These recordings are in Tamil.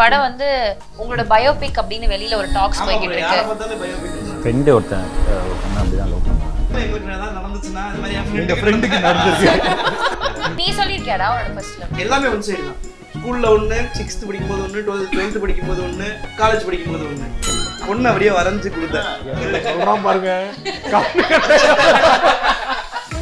படம் வந்து உங்களோட பயோபிக் அப்படின்னு வெளியில ஒரு டாக்ஸ் போய்கிட்டு இருக்கு. ஃப்ரெண்டு ஒருத்தன் அப்படிதான் லவ் பண்ணான். நீ சொல்லிருக்கியாடா உன்னோட ஃபர்ஸ்ட் லவ்? எல்லாமே ஒன் சைடு தான். ஸ்கூல்ல ஒன்று, 6th படிக்கும்போது ஒன்று, 12th படிக்கும்போது ஒன்று, காலேஜ் படிக்கும்போது ஒன்று. ஒன்று அப்படியே வரைஞ்சு கொடுத்தேன். சொல்றான் பாருங்க.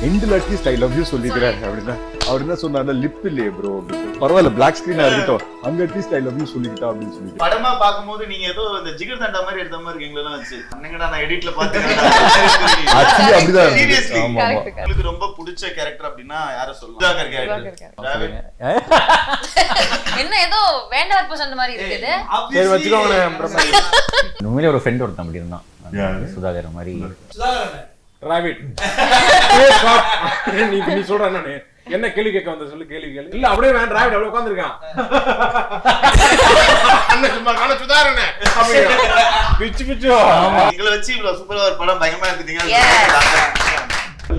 எண்டில் அட்லீஸ்ட் ஐ லவ் யூ சொல்லிக்கிறேன் அப்படின்னா அவர் என்ன சொன்னார்ல, லிப் இல்லையே ப்ரோ அப்படின்னு. பரவாயில்ல பிளாக் ஸ்கிரீனா இருக்கட்டும், அங்க அட்லீஸ்ட் ஐ லவ் யூ சொல்லிக்கிட்டா அப்படின்னு சொல்லிட்டு படமா பாக்கும்போது நீங்க ஏதோ இந்த ஜிகர் தண்டா மாதிரி எடுத்த மாதிரி இருக்கீங்களா வச்சு அண்ணங்கடா நான் எடிட்ல பார்த்தேன். ஆக்சுவலி அப்படிதான். சீரியஸ்லி ஆமா ஆமா. உங்களுக்கு ரொம்ப பிடிச்ச கேரக்டர் அப்படின்னா யாரை சொல்லலாம்? சுதாகர் கேரக்டர். என்ன ஏதோ வேண்டாம் சொன்ன மாதிரி இருக்குது. சரி வச்சுக்கோங்க. உண்மையிலே ஒரு ஃப்ரெண்ட் ஒருத்தன் அப்படி இருந்தான், சுதாகர் மாதிரி. ராபிட் நீ சொல்ற நானு என்ன கேள்வி கேட்க வந்த சொல்லு, கேள்வி கேளு. இல்ல அப்படியே வேண்டாம், ராபிட் அப்படியே உட்கார்ந்திருக்கான். அண்ணன் சும்மா காண சுதாரணே பிச்சு பிச்சு. எங்களை வச்சு இவ்வளவு சூப்பரா ஒரு படம் பயங்கரமா எடுத்துட்டீங்க.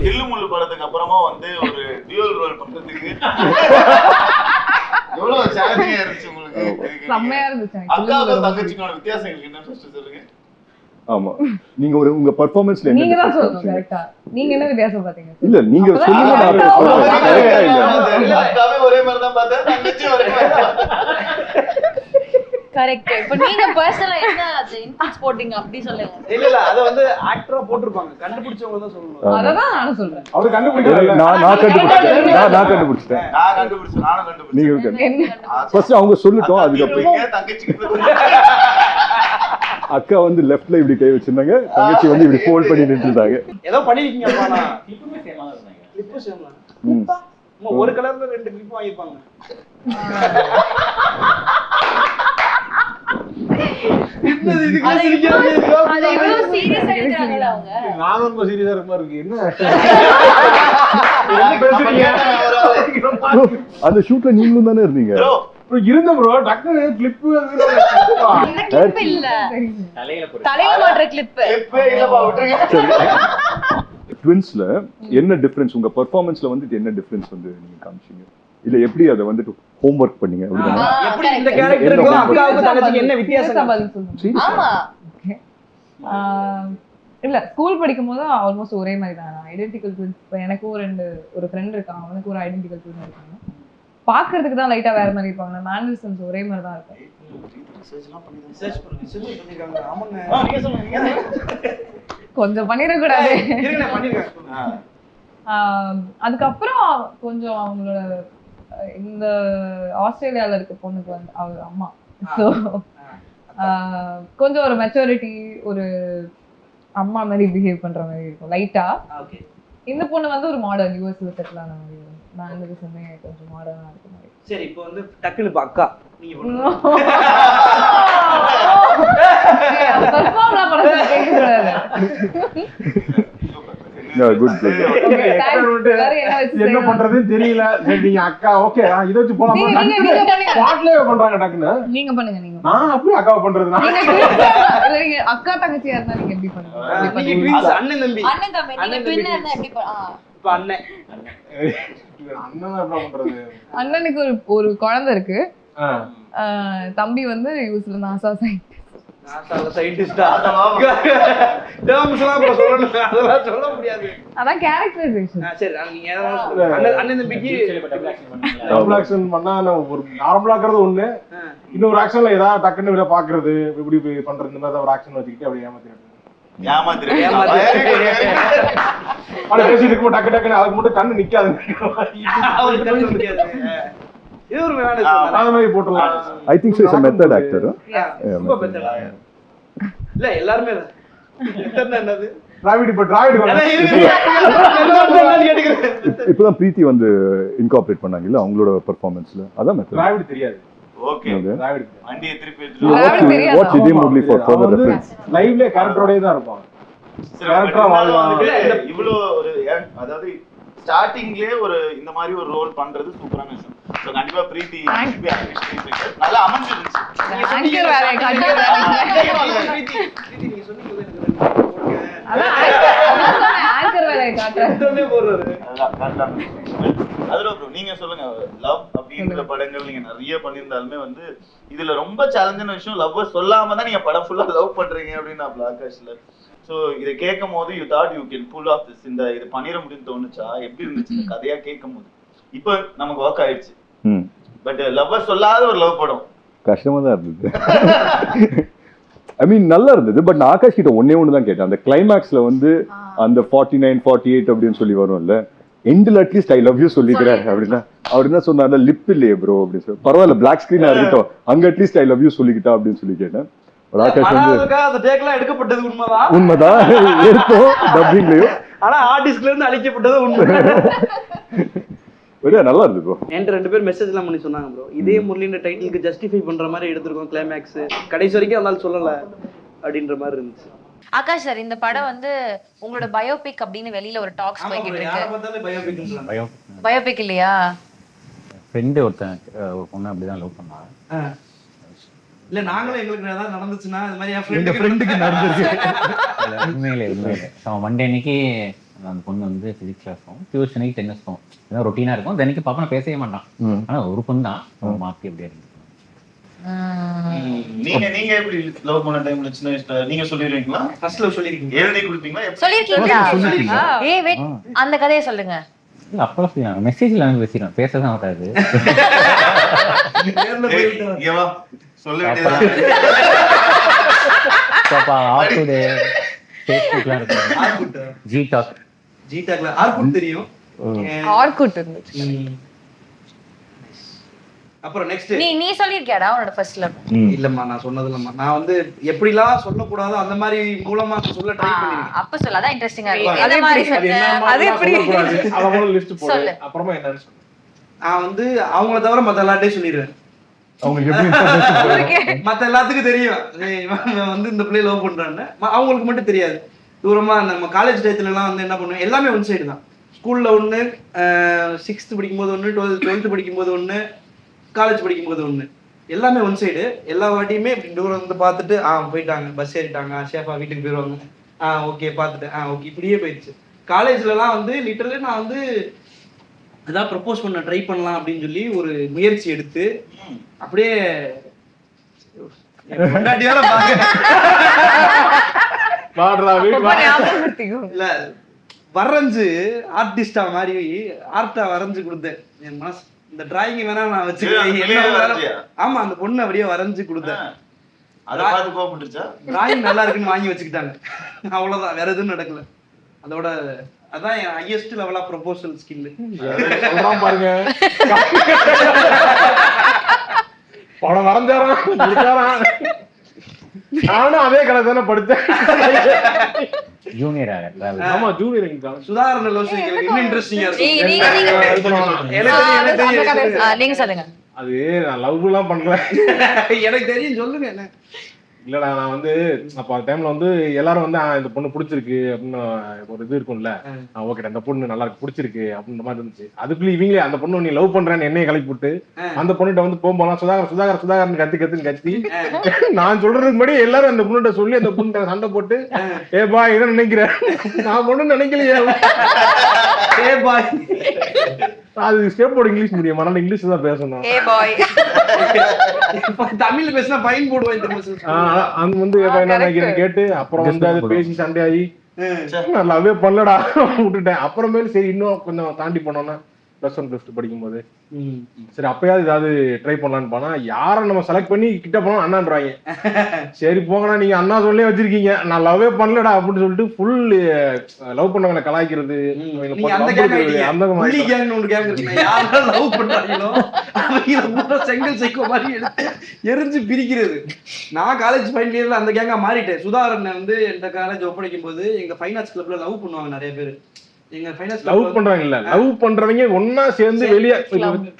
தில்லு முள்ளு படத்துக்கு அப்புறமா வந்து ஒரு டியூவல் ரோல் பண்றதுக்கு எவ்வளவு சேலஞ்சிங்கா இருந்துச்சு உங்களுக்கு? செம்மையா இருந்துச்சு. அக்காவுக்கும் தங்கச்சிக்கான வித்தியாசம் என்ன ஃபர்ஸ்ட் சொல்லுங்க. ஆமா, நீங்க ஒரு உங்க பெர்ஃபார்மன்ஸ்ல நீங்க தான் சொல்லணும் கரெக்ட்டா. நீங்க என்ன வித்தியாசம் பாத்தீங்க? இல்ல நீங்க சொல்லுங்க, நான் சொல்றேன். கரெக்ட்டா இல்ல அக்காவே ஒரே மாதிரி தான் பார்த்தேன், தங்கச்சி ஒரே மாதிரி தான். கரெக்ட். இப்போ நீங்க பர்சனலா என்ன அது இன்ஃபுட்ஸ் போடிங்க அப்படி சொல்லுங்க. இல்ல அத வந்து ஆக்டரா போட்டுருப்பாங்க, கண்டுபிடிச்சவங்க தான் சொல்லணும். அததான் நானும் சொல்றேன். அவர் கண்டுபிடிக்கல, நான் கண்டுபிடிச்சேன். நான் கண்டுபிடிச்சேன். நானும் கண்டுபிடிச்சேன். நீங்க ஃபர்ஸ்ட் அவங்க சொல்லட்டும், அதுக்கு அப்புறம் தங்கச்சிக்கு அக்கா வந்து லெஃப்ட்ல இப்படி கை வச்சிருந்தாங்க, தங்கச்சி வந்து இப்படி ஃபோல்ட் பண்ணி நின்னுட்டாங்க. ஏதோ பண்ணிருக்கீங்கப்பா. நான் கிளிப்புமே சேமா தான் இருந்தாங்க. கிளிப்பு சேமா. கிளிப்பா ஒரு கலர்ல ரெண்டு கிளிப் வாங்கிப்பாங்க. அது எவ்வளவு சீரியஸா எடுக்கறாங்கல அவங்க. நான் ரொம்ப சீரியஸா இருக்க மாதிரி இருக்கு. என்ன அந்த ஷூட்ல நீங்களும் தானே இருந்தீங்க? இருந்த ப்ரோ, டக்குனு கிளிப் கிளிப் இல்ல, தலையில மாட்ற கிளிப். ட்வின்ஸ்ல என்ன டிஃபரன்ஸ் உங்க பெர்ஃபார்மன்ஸ்ல வந்து என்ன டிஃபரன்ஸ் வந்து நீங்க காமிச்சீங்க? இல்ல எப்படி அதை வந்துட்டு ஹோம்வொர்க் பண்ணீங்க அப்படினா எப்படி இந்த கேரக்டருக்கு அக்காவுக்கு தங்கச்சிக்கு என்ன வித்தியாசம்? ஆமா, இல்ல ஸ்கூல் படிக்கும்போது ஆல்மோஸ்ட் ஒரே மாதிரி தான். Identical twins. எனக்கு ஒரு ஃப்ரெண்ட் இருக்கான், அவனுக்கு ஒரு ஐடென்டிக்கல் ட்வின் இருக்காங்க. பாக்குறதுக்கு தான் லைட்டா வேற மாதிரி இருப்பாங்க. மேனரிசம்ஸ் ஒரே மாதிரி தான் இருக்கும். கொஞ்சம் பண்ணிட கூடாது. அதுக்கப்புறம் கொஞ்சம் அவங்களோட இந்த ஆஸ்திரேலியால இருக்க பொண்ணுக்கு வந்து அவங்க அம்மா கொஞ்சம் ஒரு மெச்சூரிட்டி, ஒரு அம்மா மாதிரி பிஹேவ் பண்ற மாதிரி இருக்கும் லைட்டா. இந்த பொண்ணு வந்து ஒரு மாடர்ன் யூஎஸ்ல செட்டில் ஆன மாதிரி. நான் இந்த விஷயமே கொஞ்சம் மாடர்னா இருக்க மாதிரி. சரி, இப்போ வந்து டக்குனு அக்கா நீங்க என்ன பண்றதுன்னு தெரியல. சரி நீங்க அக்கா ஓகே இத வச்சு போலாமா? பாட்லயே பண்றாங்க டக்குனு. நீங்க பண்ணுங்க. நீங்க நான் அப்படியே அக்காவை பண்றது. இல்ல நீங்க அக்கா தங்கச்சியா இருந்தா நீங்க எப்படி பண்ணுவீங்க? நீங்க ட்வின்ஸ் அண்ணன் தம்பி. நீங்க ட்வின்னா இருந்தா எப்படி இப்ப அண்ணன் என்ன பண்றது? அண்ணனுக்கு ஒரு குழந்தை இருக்கு. தம்பி வந்து யூஸ்ல நாசா சயின்டிஸ்டா. அதெல்லாம் சொல்ல முடியாது. அதான் கேரக்டரைசேஷன். சரி, நீங்க அண்ணன் தம்பிக்கு டபுள் ஆக்ஷன் பண்ணா ஒரு நார்மலா இருக்கிறது ஒண்ணு, இன்னொரு ஆக்ஷன்ல ஏதாவது டக்குன்னு விட பாக்குறது, இப்படி பண்றது, இந்த மாதிரி ஒரு ஆக்ஷன் வச்சுக்கிட்டு அப்படியே பேசிட்டு இருக்கும். டக்கு டக்குன்னு அதுக்கு மட்டும் கண்ணு நிக்காது. இது ஒரு மாதிரி போட்டுலாம். I think so is a method actor. இல்ல எல்லாரும் என்னது டிராவிட் இப்பதான் பிரீத்தி வந்து இன்கார்பரேட் பண்ணாங்க இல்ல அவங்களோட பெர்ஃபார்மன்ஸ்ல. அதான் மெத்தட். டிராவிட் தெரியாது. ஓகே, டிராவிட் வண்டியை திருப்பி watch it only for further reference. லைவ்ல கேரக்டரோடே தான் இருப்பாங்க. கேரக்டரா வாழ்வாங்க. இவ்ளோ ஒரு அதாவது ஸ்டார்டிங்லயே ஒரு இந்த மாதிரி ஒரு ரோல் பண்றது சூப்பரான விஷயம். சோ கண்டிப்பா பிரீத்தி நல்லா அமைஞ்சிருச்சு. ஆங்கர் வேற காட்டுறாங்க. பிரீத்தி நீங்க சொன்னீங்க எனக்கு அதான் ஆங்கர் வேற காட்டுறாங்க. உடனே போடுறாரு. அதுல ப்ரோ நீங்க சொல்லுங்க, லவ் அப்படின்ற படங்கள் நீங்க நிறைய பண்ணியிருந்தாலுமே வந்து இதுல ரொம்ப சேலஞ்சான விஷயம் லவ் சொல்லாம தான் நீங்க படம் ஃபுல்லா லவ் பண்றீங்க அப்படின்னு நான் ஆகாஷ்ல. ஸோ இதை கேட்கும் போது you thought you can pull off this, இந்த இது பண்ணிட முடியும்னு தோணுச்சா? எப்படி இருந்துச்சு இந்த கதையா கேட்கும் போது? இப்போ நமக்கு ஒர்க் ஆயிடுச்சு, பட் லவ் சொல்லாத ஒரு லவ் படம் கஷ்டமா தான் இருந்தது. ஐ மீன் நல்லா இருந்தது. பட் நான் ஆகாஷ் கிட்ட ஒன்னே ஒன்று தான் கேட்டேன். அந்த கிளைமேக்ஸ்ல வந்து அந்த 49, 48 அப்படின்னு சொல்லி வரும்ல, எண்டில் அட்லீஸ்ட் ஐ லவ் யூ சொல்லிக்கிறேன் அப்படின்னா அவர் என்ன சொன்னார்ல, லிப் இல்லையே ப்ரோ அப்படின்னு சொல்லி. பரவாயில்ல பிளாக் ஸ்கிரீனா இருக்கட்டும், அங்க அட்லீஸ்ட் ஐ லவ் யூ சொல்லிக்கிட்டா அப்படின்னு சொல்லி கேட்டேன். ஆகாஷ் வந்து அந்த டேக்லாம் எடுக்கப்பட்டது உண்மைதான், உண்மைதான் எடுத்தோம் டப்பிங்லயும், ஆனா ஆர்டிஸ்ட்ல இருந்து அழிக்கப்பட்டது உண்மை. நல்லா இருந்தது ப்ரோ. என்கிட்ட 2 பேர் மெசேஜ் எல்லாம் பண்ணி சொன்னாங்க ப்ரோ, இதே முரளின்ற டைட்டிலுக்கு ஜஸ்டிஃபை பண்ற மாதிரி எடுத்திருக்கோம் கிளைமேக்ஸ், கடைசி வரைக்கும் அதனால சொல்லல அப்படின்ற மாதிரி இருந்துச்சு. ஆகாஷ் சார், இந்த படம் வந்து உங்களோட பயோபிக் அப்படின்னு வெளியில ஒரு டாக்ஸ் போய்கிட்டு இருக்கு. பயோபிக் இல்லையா? ஃப்ரெண்டு ஒருத்தன் ஒரு பொண்ணு அப்படிதான் லவ் பண்ணாங்க. இல்ல நாங்களும் எங்களுக்கு ஏதாவது நடந்துச்சுன்னா இது மாதிரி என் ஃப்ரெண்டுக்கு நடந்துருக்கு. உண்மையிலே மண்டே அன்னைக்கு அந்த பொண்ணு வந்து பிசிக்ஸ் கிளாஸும் டியூஷனுக்கு டென்னிஸும் இதான் ரொட்டீனா இருக்கும். தினைக்கு பாப்பா நான் பேசவே மாட்டான், ஆனா ஒரு பொண்ணு தான் மாத்தி அப்படியே இருக்கு. நீங்க எப்படி லவ் பண்ண டைம்ல சின்ன வயசுல நீங்க சொல்லிடுவீங்களா? ஃபர்ஸ்ட் லவ் சொல்லிருக்கீங்க, எழுதி கொடுப்பீங்களா? சொல்லிருக்கீங்களா? ஏய் வெயிட், அந்த கதையை சொல்லுங்க. இல்ல அப்பெல்லாம் சொல்லுவாங்க, மெசேஜ்ல வந்து பேசிடுவேன், பேசதான் வராது. சொல்ல பாப்பா ஆஃப்டே ஃபேஸ்புக்லாம் இருக்கு, ஜிடாக்ல ஆர்குட் தெரியும், ஆர்குட் இருந்துச்சு. அப்புறம் நெக்ஸ்ட் நீ சொல்லிருக்கியாடா உன்னோட ஃபர்ஸ்ட் லவ்? இல்லம்மா நான் சொன்னது இல்லம்மா, நான் வந்து எப்படிலாம் சொல்லக்கூடாதோ அந்த மாதிரி மூலமா சொல்ல ட்ரை பண்ணிருக்கேன். அப்ப சொல்ல அதான் இன்ட்ரெஸ்டிங்கா இருக்கு. அதே மாதிரி அது எப்படி சொல்லு. அப்புறமா என்ன நான் வந்து அவங்கள தவிர மத்த எல்லார்ட்டையும் சொல்லிடுவேன். அவங்களுக்கு எப்படி மத்த எல்லாத்துக்கும் தெரியும் இவன் வந்து இந்த பிள்ளைய லவ் பண்றான்னு, அவங்களுக்கு மட்டும் தெரியாது. தூரமா நம்ம காலேஜ் டயத்துல எல்லாம் வந்து என்ன பண்ணுவோம், எல்லாமே ஒன் சைடு தான். ஸ்கூல்ல ஒண்ணு, 6th படிக்கும்போது ஒண்ணு, 12th படிக்கும்போது ஒண்ணு, காலேஜ் படிக்கும்போது ஒண்ணு, எல்லாமே ஒன் சைடு. எல்லா வாட்டியுமே இப்படி தூரம் வந்து பார்த்துட்டு போயிட்டாங்க, பஸ் ஏறிட்டாங்க, சேஃபா வீட்டுக்கு போயிடுவாங்க, ஓகே பார்த்துட்டு ஓகே, இப்படியே போயிடுச்சு. காலேஜ்லலாம் வந்து லிட்டரலி நான் வந்து அதான் ப்ரப்போஸ் பண்ண ட்ரை பண்ணலாம் அப்படின்னு சொல்லி ஒரு முயற்சி எடுத்து அப்படியே இல்ல வரைஞ்சு ஆர்டிஸ்டா மாதிரி ஆர்ட்டா வரைஞ்சு கொடுத்தேன். என் மனசு இந்த டிராயிங் வேணா நான் வச்சுக்கிறேன். ஆமா, அந்த பொண்ணு அப்படியே வரைஞ்சு கொடுத்தேன். டிராயிங் நல்லா இருக்குன்னு வாங்கி வச்சுக்கிட்டாங்க, அவ்வளவுதான், வேற எதுவும் நடக்கல. அதோட அதான் என் highest level of proposal skill. சொல்றான் பாருங்க, படம் வரைஞ்சாராம். நானும் அதே கலை தானே படித்தேன், ஜூனியர். ஆமா ஜூனியர். சுதாரண லோசி இன்னும் இன்ட்ரெஸ்டிங்கா நீங்க சொல்லுங்க. அது நான் லவ் எல்லாம் பண்ணல, எனக்கு தெரியும், சொல்லுங்க. என்ன இல்லடா, நான் வந்து அப்ப அந்த டைம்ல வந்து எல்லாரும் வந்து இந்த பொண்ணு பிடிச்சிருக்கு அப்படின்னு ஒரு இது இருக்கும்ல, ஓகே அந்த பொண்ணு நல்லா இருக்கு பிடிச்சிருக்கு அப்படின்ற மாதிரி இருந்துச்சு. அதுக்குள்ள இவங்களே அந்த பொண்ணு நீ லவ் பண்றேன்னு என்னைய கிளப்பி விட்டு அந்த பொண்ணுகிட்ட வந்து போகும்போது சுதாகர் கத்தி நான் சொல்றதுக்கு முன்னாடி எல்லாரும் அந்த பொண்ணுகிட்ட சொல்லி அந்த பொண்ணு சண்டை போட்டு ஏபா இதை நினைக்கிறேன், நான் பொண்ணு நினைக்கலையே, அது ஸ்டேப் போர்டு இங்கிலீஷ் மீடியம், அதனால இங்கிலீஷ் தான் பேசணும். தமிழ்ல பேசினா ஃபைன் போடுவேன். அங்க வந்து என்ன நினைக்கிறேன் கேட்டு அப்புறம் வந்து அது பேசி சண்டையாகி நல்லாவே பண்ணலடா விட்டுட்டேன். அப்புறமேல சரி இன்னும் கொஞ்சம் தாண்டி போனோம்னா +1 +2 படிக்கும்போது சரி அப்பயாவது ஏதாவது ட்ரை பண்ணலான்னு போனா யாரை நம்ம செலக்ட் பண்ணி கிட்ட போனோம் அண்ணான்றாங்க. சரி போங்கடா நீங்க அண்ணா சொல்லி வச்சிருக்கீங்க, நான் லவ்வே பண்ணலடா அப்படின்னு சொல்லிட்டு ஃபுல் லவ் பண்ணவங்களை கலாய்க்கிறது, அந்த மாதிரி செங்கல் சைக்கோ மாதிரி எரிஞ்சு பிரிக்கிறது. நான் காலேஜ் ஃபைனல் இயர்ல அந்த கேங்கா மாறிட்டேன். சுதாகரன் வந்து எந்த காலேஜ் ஒப்படைக்கும் போது எங்க ஃபைன் ஆர்ட்ஸ் கிளப்ல லவ் பண்ணுவாங்க நிறைய பேர். லவ் பண்றாங்க இல்ல, லவ் பண்றவங்க ஒன்னா சேர்ந்து வெளியே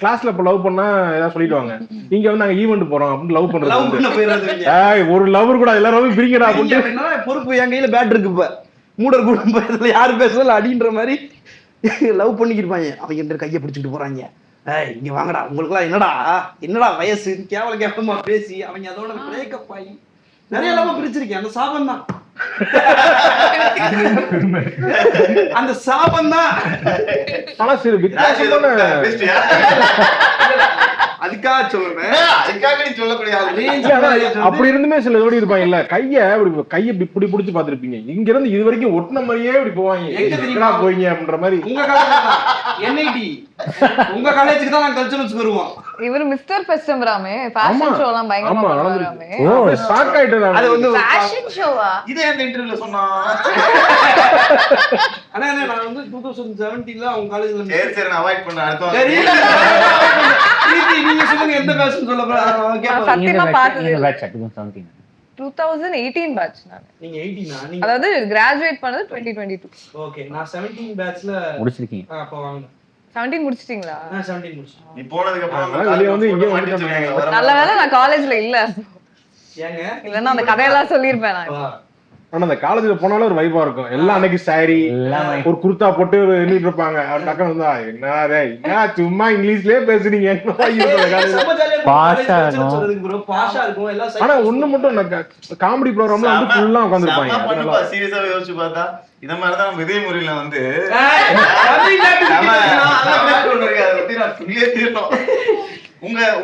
கிளாஸ்ல இப்ப லவ் பண்ணா ஏதாவது சொல்லிடுவாங்க, இங்க வந்து நாங்க ஈவென்ட் போறோம் அப்படின்னு லவ் பண்றது. ஒரு லவர் கூட எல்லாரும் பிரிக்கடா அப்படின்னு பொறுப்பு என் கையில பேட் இருக்கு. இப்ப மூடர் கூட யாரு பேசல அடின்ற மாதிரி லவ் பண்ணிக்கிருப்பாங்க. அவங்க கையை பிடிச்சிட்டு போறாங்க, இங்க வாங்கடா உங்களுக்கு எல்லாம் என்னடா வயசு கேவலமா பேசி அவங்க அதோட பிரேக்கப் ஆகி நிறைய லவ் பிரிச்சிருக்கேன். அந்த சாபம் தான் அந்த சாபம் தான். ஆனா சரி வித்தியாசமான அதுக்காக சொல்றேன். அதுக்காக நீ சொல்லக்கூடிய ஆளு. அப்படி இருந்துமே சில ஜோடி இருப்பாங்க இல்ல, கைய இப்படி பிடிச்சு பாத்துருப்பீங்க, இங்க இருந்து இது வரைக்கும் ஒட்டின மாதிரியே இப்படி போவாங்க, எங்க போவீங்க அப்படின்ற மாதிரி. உங்க காலேஜ் என்ஐடி, உங்க காலேஜுக்கு தான் நான் கல்ச்சுரல்ஸ் வருவோம். இவர் மிஸ்டர் ஃபெஸ்டம்பராமே ஃபேஷன் ஷோலாம் பயங்கரமா பண்ணுவாராமே. ஷாக் ஆயிட்டேன். அது வந்து ஃபேஷன் ஷோவா? இதே அந்த இன்டர்வியூல சொன்னா. ஆனா நான் வந்து 2017ல அவங்க காலேஜ்ல சரி நான் அவாய்ட் பண்றேன். அடுத்த சரி நீங்க சொல்லுங்க எந்த ஃபேஷன் சொல்ல போறீங்க? சத்தியமா பார்த்தது நீங்க batch 2017. 2018 பேட்ச் நான். நீங்க 18 நீங்க அதாவது கிராஜுவேட் பண்ணது 2022. ஓகே. நான் 17 பேட்ச்ல முடிச்சிருக்கீங்க. அப்ப வாங்க. 17 முடிச்சிட்டீங்களா? நான் 17 முடிச்சேன். நீ போனதுக்கு அப்புறம் வெளிய வந்து இங்க வந்துட்டாங்க. நல்ல வேளை நான் காலேஜ்ல இல்ல. ஏங்க இல்லன்னா அந்த கதையெல்லாம் சொல்லிருப்பேன் நான். ஆனா அந்த காலேஜ்ல போனாலும் ஒரு வைபா இருக்கும். எல்லாம் அன்னைக்கு சாரி ஒரு குர்தா போட்டு நின்றுட்டு இருப்பாங்க. டக்குனு வந்தா என்ன சும்மா இங்கிலீஷ்லயே பேசுறீங்க. பாஷா இருக்கும். சொல்றதுக்கு ப்ரோ பாஷா இருக்கும் எல்லாம். ஆனா ஒண்ணு மட்டும் காமெடி ப்ரோகிராம்ல வந்து ஃபுல்லா உட்கார்ந்திருப்பாங்க. சீரியஸா யோசிச்சு பார்த்தா இந்த மாதிரி தான் நம்ம இதே முறையில வந்து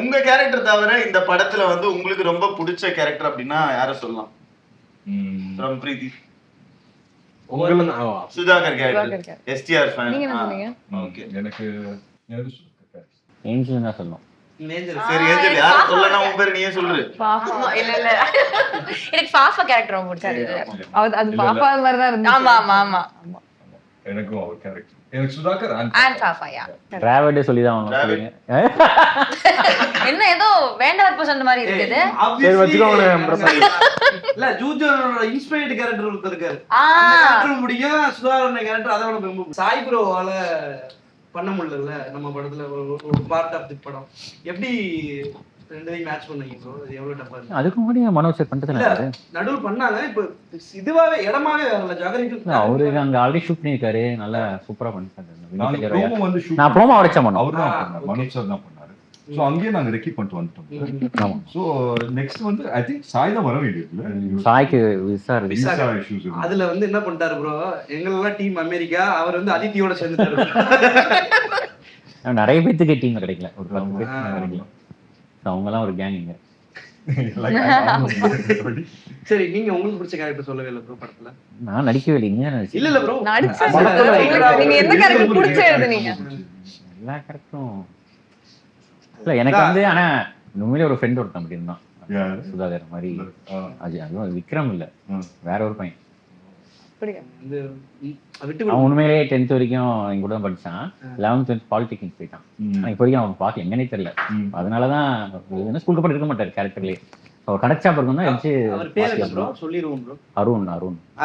உங்க கேரக்டர் தவிர இந்த படத்துல வந்து உங்களுக்கு ரொம்ப பிடிச்ச கேரக்டர் அப்படின்னா யார சொல்லலாம்? பிரீத்தி, சுதாகர் கேரக்டர், எஸ்டிஆர் ஃபேன். நீங்க என்ன சொன்னீங்க? ஓகே, எனக்கு ஏஞ்சல் தான் சொல்லணும். சரி ஏஞ்சல் யார சொல்லனா உன் பேர் நீயே சொல்லு. பாப்பா. இல்ல எனக்கு பாப்பா கேரக்டர் ரொம்ப பிடிச்சது. அது பாப்பா மாதிரி தான் இருந்துச்சு. ஆமா ஆமா ஆமா. எனக்கும் அவர் கேரக்டர் எனக்கு சுதாகர் அண்ட் பாப்பாயா. டிராவல்டே சொல்லி தான் சொல்லுங்க. என்ன ஏதோ வேண்டாத பர்சன் மாதிரி இருக்குது. சரி வச்சுக்கோங்க. இல்ல ஜூஜோனோட இன்ஸ்பயர்ட் கேரக்டர் ஒருத்தர் இருக்காரு. அந்த கேரக்டர் முடியும். சுதாகர் கேரக்டர் அதோட ரொம்ப சாய் ப்ரோவால பண்ண முடியல நம்ம படத்துல ஒரு பார்ட் ஆஃப் தி படம். எப்படி ரெண்டையும் மேட்ச் பண்ணீங்க ப்ரோ? அது எவ்வளவு டஃபா இருக்கு? அதுக்கு முன்னாடி மனோஜ் சார் பண்ணிட்டு இருந்தாரு. நடுவுல பண்ணாங்க. இப்ப இதுவாவே இடமாவே வரல. ஜாகரிக்கு அவருக்கு அங்க ஆல்ரெடி ஷூட் பண்ணிருக்காரு. நல்லா சூப்பரா பண்ணிருக்காரு. ப்ரோமோ வந்து ஷூட் நான் ப்ரோமோ அவரே பண்ணோம். அவர் தான் பண்ணாரு. மனோஜ் சார் தான் பண்ணாரு. சோ அங்கேயே நாங்க ரெக்கி பண்ணிட்டு வந்துட்டோம். ஆமா. சோ நெக்ஸ்ட் வந்து ஐ திங்க் சாய் தான் வர வேண்டியது. சாய்க்கு விசா விசா இஷ்யூஸ் இருக்கு. அதுல வந்து என்ன பண்ணிட்டாரு ப்ரோ, எங்களெல்லாம் டீம் அமெரிக்கா, அவர் வந்து அதித்தியோட சேர்ந்துட்டாரு. நிறைய பேத்துக்கு டீம் கிடைக்கல. ஒரு 10 பேருக்கு கிடைக்கல. அவங்க எல்லாம் ஒரு கேங். சரி நீங்க உங்களுக்கு பிடிச்ச கேரக்டர் சொல்லவே இல்லை ப்ரோ படத்துல? நான் நடிக்கவே இல்லைங்க. இல்ல ப்ரோ நடிச்சது. நீங்க எந்த கேரக்டர் பிடிச்ச எழுதுனீங்க? எல்லா கேரக்டரும் இல்ல எனக்கு வந்து. ஆனா உண்மையிலே ஒரு ஃப்ரெண்ட் ஒருத்தன் அப்படி இருந்தான். சுதாகர் மாதிரி. அதுவும் விக்ரம் இல்ல, வேற ஒரு பையன். அவன் உண்மையிலேயே 10th வரைக்கும் எங்க கூட தான் படிச்சான். 11th 12th பாலிடெக்னிக் போயிட்டான். இப்போ வரைக்கும் அவன் பார்க்க எங்கன்னே தெரியல. அதனாலதான் ஸ்கூலுக்கு போட்டு இருக்க மாட்டாரு கேரக்டர்லயே. அவர் கிடைச்சா பிறகு தான் சொல்லிடுவோம் bro.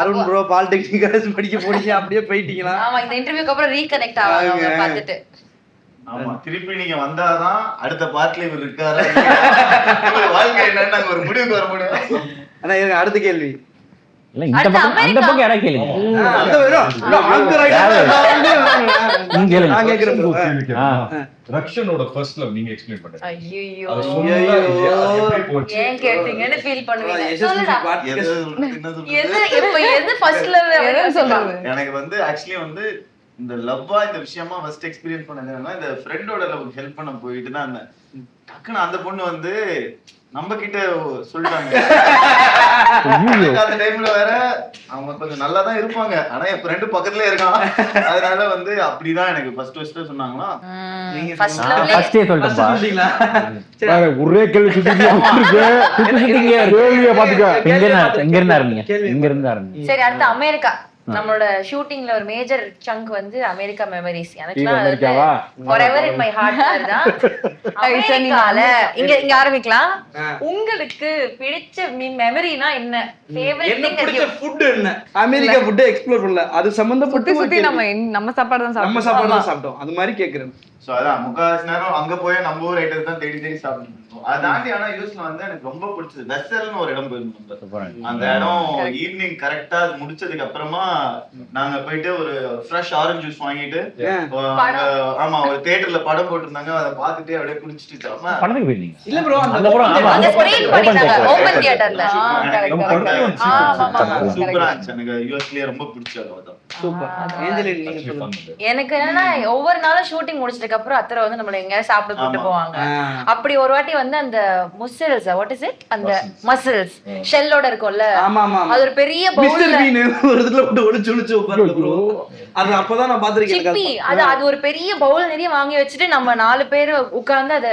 Arun bro polytechnic college படிக்க போறீங்க, அப்படியே போயிட்டீங்களா? ஆமா, இந்த இன்டர்வியூக்கு அப்புறம் ரீகனெக்ட் ஆவாங்க பார்த்துட்டு. ஆமா, திருப்பி நீங்க வந்தாதான் அடுத்த பார்ட்ல இவர் இருக்காரு வாழ்க்கை என்னன்னு நாங்க ஒரு முடிவுக்கு வர முடியும். ஆனா எனக்கு அடுத்த கேள்வி இல்ல, இந்த பக்கம் அந்த பக்கம் யாரா கேளுங்க. ரக்ஷனோட ஃபர்ஸ்ட் லவ் நீங்க எக்ஸ்பிளைன் பண்ணுங்க. ஐயோ அது சொன்னா எப்படி போச்சு? ஏன் கேட்டிங்கன்னு ஃபீல் பண்ணுவீங்க. எது எப்ப எது ஃபர்ஸ்ட் லவ் எதுன்னு சொல்றது? எனக்கு வந்து ஆக்சுவலி வந்து இந்த லவ்வா இந்த விஷயமா ஃபர்ஸ்ட் எக்ஸ்பீரியன்ஸ் பண்ணதுன்னா இந்த ஃப்ரெண்டோட லவ் ஹெல்ப் பண்ண போயிட்டு தான் இருந்தேன். டக்குன்னு அந்த பொண்ணு வந்து நம்ம கிட்ட சொல்லிட்டாங்க. அந்த டைம்ல வேற அவங்க கொஞ்சம் நல்லா தான் இருப்பாங்க, ஆனா என் ஃப்ரெண்டு பக்கத்துலயே இருக்கான். அதனால வந்து அப்படிதான் எனக்கு ஃபர்ஸ்ட் சொன்னாங்களா. ஃபர்ஸ்டே சொல்லிட்டேன்ப்பா. ஒரே கேள்வி எங்க இருந்தா இருந்தீங்க? சரி, அடுத்து அமெரிக்கா. நம்மளோட ஷூட்டிங்ல ஒரு மேஜர் சங்க் வந்து அமெரிக்கா மெமரிஸ். எனக்குலாம் forever in my heart தான் அமெரிக்கால. இங்க ஆரம்பிக்கலாம். உங்களுக்கு பிடிச்ச மெமரினா என்ன? ஃபேவரட் திங் பிடிச்ச ஃபுட் என்ன? அமெரிக்கா ஃபுட் எக்ஸ்ப்ளோர் பண்ணல, அது சம்பந்தப்பட்டு சுத்தி நம்ம சாப்பாடு தான் நம்ம சாப்பாடு தான் சாப்பிட்டோம். அது மாதிரி கேக்குறேன். சோ அதான் முக்காவாசி நேரம் அங்க போய் நம்ம ஊர் ஐட்டத்தை தான் தேடி சாப்பிடணும். அதாண்டி ஆனா யூஸ்ல வந்து எனக்கு ரொம்ப பிடிச்சது வெசல்னு ஒரு இடம் போயிருந்தோம். அந்த இடம் ஈவினிங் கரெக்டா அது முடிச்சதுக்கு அப்புறமா நாங்க போயிட்டு ஒரு ஃப்ரெஷ் ஆரஞ்சு ஜூஸ் வாங்கிட்டு ஆமா ஒரு தியேட்டர்ல படம் போட்டிருந்தாங்க, அதை பார்த்துட்டு அப்படியே குடிச்சிட்டு படத்துக்கு போயிருந்தீங்க? இல்ல ப்ரோ அந்த ஸ்கிரீன் பண்ணிட்டாங்க ஓபன் தியேட்டர்ல. சூப்பரா இருந்துச்சு. எனக்கு யூஎஸ்லயே ரொம்ப பிடிச்ச இடம் தான். சூப்பர். ஏஞ்சலின் நீங்க சொல்லுங்க. எனக்கு என்னன்னா ஒவ்வொரு நாளும் ஷூட்டிங் முடிச்சதுக்கு அப்புறம் அத்தரை வந்து நம்மள எங்க சாப்பிட கூட்டு போவாங்க. அப்படி ஒரு வாட்டி வந்து அந்த முசல்ஸ் வாட் இஸ் இட் அந்த மசில்ஸ் ஷெல்லோட இருக்கும்ல, அது ஒரு பெரிய பவுல்ல ஒரு இதுல போட்டு ஒளிச்சு உட்கார்ந்து ப்ரோ. அது அப்பதான் நான் பாத்திருக்கேன். அது ஒரு பெரிய பவுல் நிறைய வாங்கி வச்சுட்டு நம்ம 4 பேர் உட்கார்ந்து அத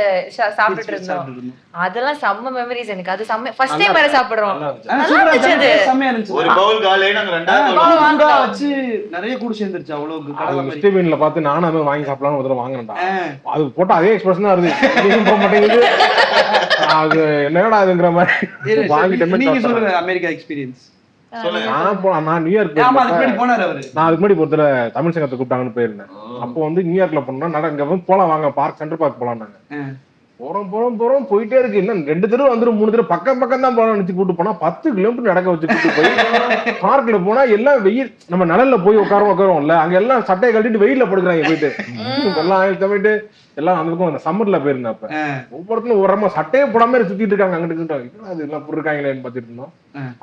சாப்பிட்டுட்டு இருந்தோம். அதெல்லாம் செம்ம மெமரிஸ் எனக்கு. அது செம்ம ஃபர்ஸ்ட் டைம் வேற சாப்பிடுறோம். நல்லா இருந்துச்சு. செம்மயா இருந்துச்சு. ஒரு பவுல் காலே நாங்க ரெண்டாவது பவுல் வாங்கா வச்சு நிறைய கூட சேர்ந்துருச்சு. அவ்வளவு கடலை மாதிரி ஸ்டீவன்ல பார்த்து நானும் அதை வாங்கி சாப்பிடலாம்னு ஒரு தடவை வாங்கினேன்டா. அது போட்டு அதே எக்ஸ்பிரஷன் தான் வருது. எங்கேயும் போக மாட்டேங்குது. அது என்னடா அதுங்கிற மாதிரி வாங்கிட்டேன். நீங்க சொல்லுங்க அமெரிக்கா எக்ஸ்பீரியன்ஸ். நான் நியூயார்க் நான் அதுக்கு முன்னாடி ஒருத்தர தமிழ் சங்கத்தை கூப்பிட்டாங்கன்னு போயிருந்தேன். அப்போ வந்து நியூயார்க்ல போனோம்னா இங்க வந்து போலாம் வாங்க பார்க் சென்ட்ரல் பார்க் போலாம்னாங்க. போறோம் போயிட்டே இருக்கு. இன்னும் 2 தடவை வந்துடும் 3 தடவை பக்கம் தான் போலாம் நினைச்சு கூட்டு போனா 10 கிலோமீட்டர் நடக்க வச்சு கூட்டு போய் பார்க்ல போனா எல்லாம் வெயில். நம்ம நிழல்ல போய் உட்காரோம்ல, அங்க எல்லாம் சட்டையை கட்டிட்டு வெயில்ல படுக்கிறாங்க போயிட்டு. எல்லாம் போயிட்டு எல்லாம் அந்த பக்கம் அந்த சம்மர்ல போயிருந்தேன். அப்ப ஒவ்வொருத்தரும் ஒரு சட்டையே போடாம சுத்திட்டு இருக்காங்க. அங்கிட்டு அது எல்லாம் போட்டிருக்காங்களேன்னு பாத்துட்டு இருந்தோம்.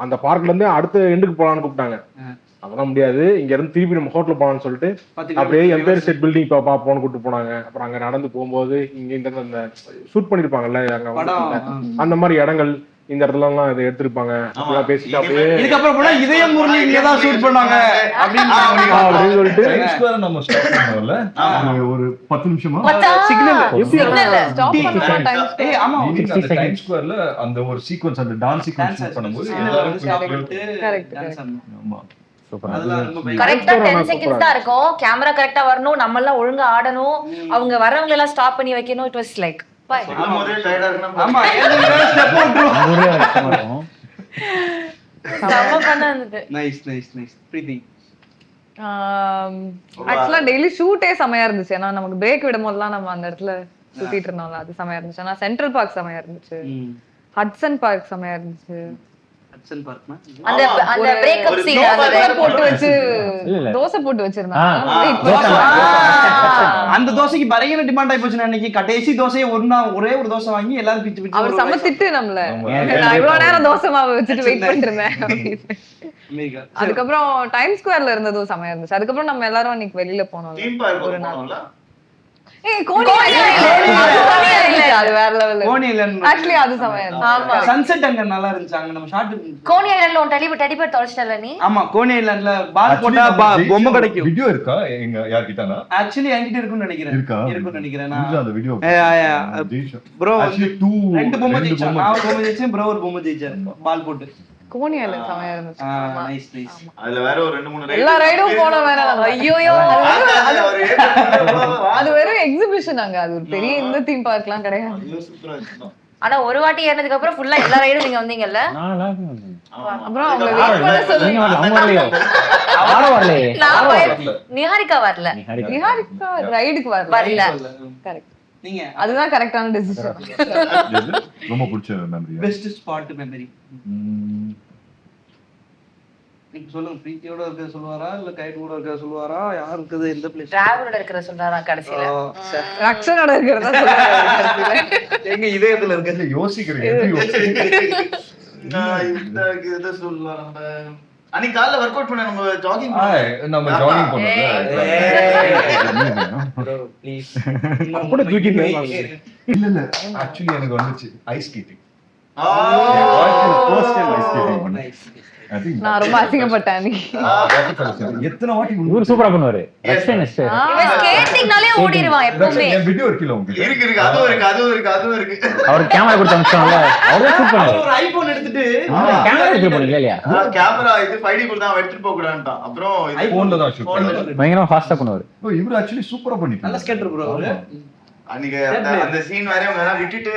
அந்த பார்க்ல இருந்து அடுத்த எண்டுக்கு போலான்னு கூப்பிட்டாங்க. அதெல்லாம் முடியாது, இங்க இருந்து திருப்பி நம்ம ஹோட்டல் போலாம்னு சொல்லிட்டு அப்படியே எம்பயர் ஸ்டேட் பில்டிங் பாப்போம்னு கூப்பிட்டு போனாங்க. அப்புறம் அங்க நடந்து போகும்போது இங்க இந்த ஷூட் பண்ணிருப்பாங்கல்ல அங்க அந்த மாதிரி இடங்கள், இந்த இடத்துல எல்லாம் இதை எடுத்திருப்பாங்க. பேசிட்டு அப்படியே இதுக்கப்புறம் போனா இதயம் முரளி இங்க தான் ஷூட் பண்ணாங்க அப்படின்னு சொல்லிட்டு நம்ம ஸ்டாப் பண்ணோம்ல ஒரு 10 நிமிஷமா ஆமா டைம் ஸ்கொயர்ல அந்த ஒரு சீக்வென்ஸ் அந்த டான்ஸ் சீக்வென்ஸ் ஷூட் பண்ணும்போது எல்லாரும் ஆமா கரெக்டா 10 செகண்ட்ஸ் தான் இருக்கும். கேமரா கரெக்டா வரணும், நம்ம எல்லாம் ஒழுங்கா ஆடணும், அவங்க வரவங்க எல்லாம் ஸ்டாப் பண்ணி வைக்கணும். இட் வாஸ் லைக் ஆமா செம்ம பண்ணா இருந்தது. Nice nice nice. பிரீத்தி ஆக்சுவலா டெய்லி ஷூட்டே செமையா இருந்துச்சு. ஏன்னா நமக்கு பிரேக் விடும் போதெல்லாம் நம்ம அந்த இடத்துல சுத்திட்டு இருந்தோம்ல, அது செமையா இருந்துச்சு. ஆனா சென்ட்ரல் பார்க் செமையா இருந்துச்சு, ஹட்சன் பார்க் செமையா இருந்துச்சு. அந்த அந்த பிரேக்கப் சீன் போட்டு வச்சு தோசை போட்டு வச்சிருந்தாங்க. அந்த தோசைக்கு பயங்கர டிமாண்ட் ஆயி போச்சு. அன்னைக்கு கடைசி தோசையை ஒரே ஒரு தோசை வாங்கி எல்லாரும் பிச்சு பிச்சு அவர் சமத்திட்டு நம்மள நான் இவ்வளவு நேரம் தோசை மாவு வச்சுட்டு வெயிட் பண்ணிட்டு இருந்தேன். அதுக்கப்புறம் டைம் ஸ்கொயர்ல இருந்ததும் செமையா இருந்துச்சு. அதுக்கப்புறம் நம்ம எல்லாரும் அன்னைக்கு வெளியில போனோம் ஒரு நாள். அது வேற லெவல். ஆக்சுவலி அது செமையா இருந்துச்சு. ஆமா சன்செட் அங்க நல்லா இருந்துச்சு. அங்க நம்ம ஷாட் கோனி ஐலண்ட்ல ஒரு டெடிபேர் தொலைச்சிட்டல நீ. ஆமா கோனி ஐலண்ட்ல பால் போட்டா பொம்மை கிடைக்கும். வீடியோ இருக்கா எங்க யார்கிட்டனா? ஆக்சுவலி என்கிட்ட இருக்குன்னு நினைக்கிறேன். நான் அந்த வீடியோ ப்ரோ ஆக்சுவலி 2 ரெண்டு பொம்மை ஜெயிச்சான். நான் பொம்மை ஜெயிச்சேன், ப்ரோ ஒரு பொம்மை ஜெயிச்சாரு பால் போட்டு. கோனி ஐலண்ட் செமையா இருந்துச்சு. Nice nice. அதுல வேற ஒரு 2-3 எல்லா ரைடும் போன வேற. ஐயோயோ அது வெறும் எக்ஸிபிஷன். அங்க அது ஒரு பெரிய இந்த தீம் பார்க்லாம் கிடையாது. ஆனா ஒரு வாட்டி ஏறினதுக்கு அப்புறம் ஃபுல்லா எல்லா ரைடும் நீங்க வந்தீங்கல்ல. அப்புறம் அவங்க வெயிட் பண்ண சொல்லுங்க. நிஹாரிகா வரல. நிஹாரிகா ரைடுக்கு வரல. கரெக்ட். நீங்க அதுதான் கரெக்டான டிசிஷன். ரொம்ப பிடிச்ச மெமரி, பெஸ்ட் ஸ்பாட் மெமரி நீங்க சொல்லுங்க. பிரீத்தியோட இருக்க சொல்லுவாரா இல்ல கைட் கூட இருக்க சொல்லுவாரா? யார் இருக்குது எந்த பிளேஸ்? டிராவலோட இருக்கற சொல்றாரா கடைசில. ரக்ஷனோட இருக்கறதா சொல்றாரு. எங்க இதயத்துல இருக்க யோசிக்கிறீங்க. நான் இத சொல்லலாம். நம்ம அன்னைக்கு காலைல வொர்க் அவுட் பண்ண நம்ம ஜாகிங் பண்ணோம்ல. ப்ளீஸ் அப்படி தூக்கிட்டு இல்ல ஆக்சுவலி எனக்கு வந்துச்சு ice skating. First time ice skating பண்ணேன். நான் ரொம்ப அசிங்கப்பட்டேன். எத்தனை வாட்டி ஊர் சூப்பரா பண்ணுவாரு. இவன் ஸ்கேட்டிங்னாலே ஓடிடுவான் எப்பவுமே. வீடியோ இருக்குல உங்களுக்கு? இருக்கு அதுவும் இருக்கு. அவர் கேமரா கொடுத்து அனுப்பிச்சாங்கல, அவரே ஷூட் பண்ணாரு. ஒரு ஐபோன் எடுத்துட்டு கேமரா எடுத்து போனீங்களா இல்லையா? கேமரா இது 5D குள்ள தான் எடுத்துட்டு போக கூடாதுட்டான். அப்புறம் ஐபோன்ல தான் ஷூட் பண்ணாரு. பயங்கரமா ஃபாஸ்டா பண்ணுவாரு. இவரு ஆக்சுவலி சூப்பரா பண்ணிட்டாரு. நல்ல ஸ்கேட்டர் ப்ரோ அவரு. அன்னைக்கு அந்த சீன் வரையும் அவங்க எல்லாம் விட்டுட்டு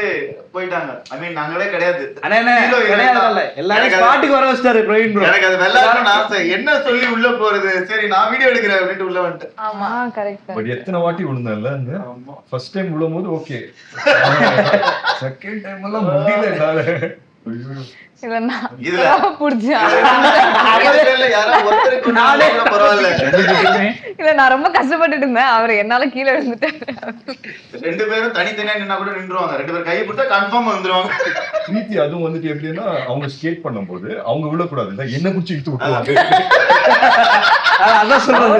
போயிட்டாங்க. ஐ மீன் நாங்களே கிடையாது. எல்லாரும் ஸ்பாட்டுக்கு வர வச்சிட்டாரு பிரவீன் ப்ரோ. எனக்கு அது வெள்ளாடணும்னு ஆசை. என்ன சொல்லி உள்ள போறது, சரி நான் வீடியோ எடுக்கிறேன் அப்படின்ட்டு உள்ள வந்துட்டேன். ஆமா கரெக்ட். பட் எத்தனை வாட்டி விழுந்தேன்ல, ஃபர்ஸ்ட் டைம் விழும்போது ஓகே, செகண்ட் டைம் எல்லாம் முடியல என்னால. நான் ரொம்ப கஷ்டப்பட்டுட்டு இருந்தேன், அவர் என்னால கீழே விழுந்துட்டேன். 2 பேரும் தனித்தனியா நின்னா கூட நின்றுவாங்க, 2 பேரும் கையை பிடிச்சா கன்ஃபார்ம் வந்துருவாங்க. பிரீத்தி அதுவும் வந்துட்டு எப்படின்னா, அவங்க ஸ்கேட் பண்ணும்போது அவங்க விழக்கூடாது இல்ல, என்ன குச்சி இழுத்து விட்டுருவாங்க. அதான் சொல்றது,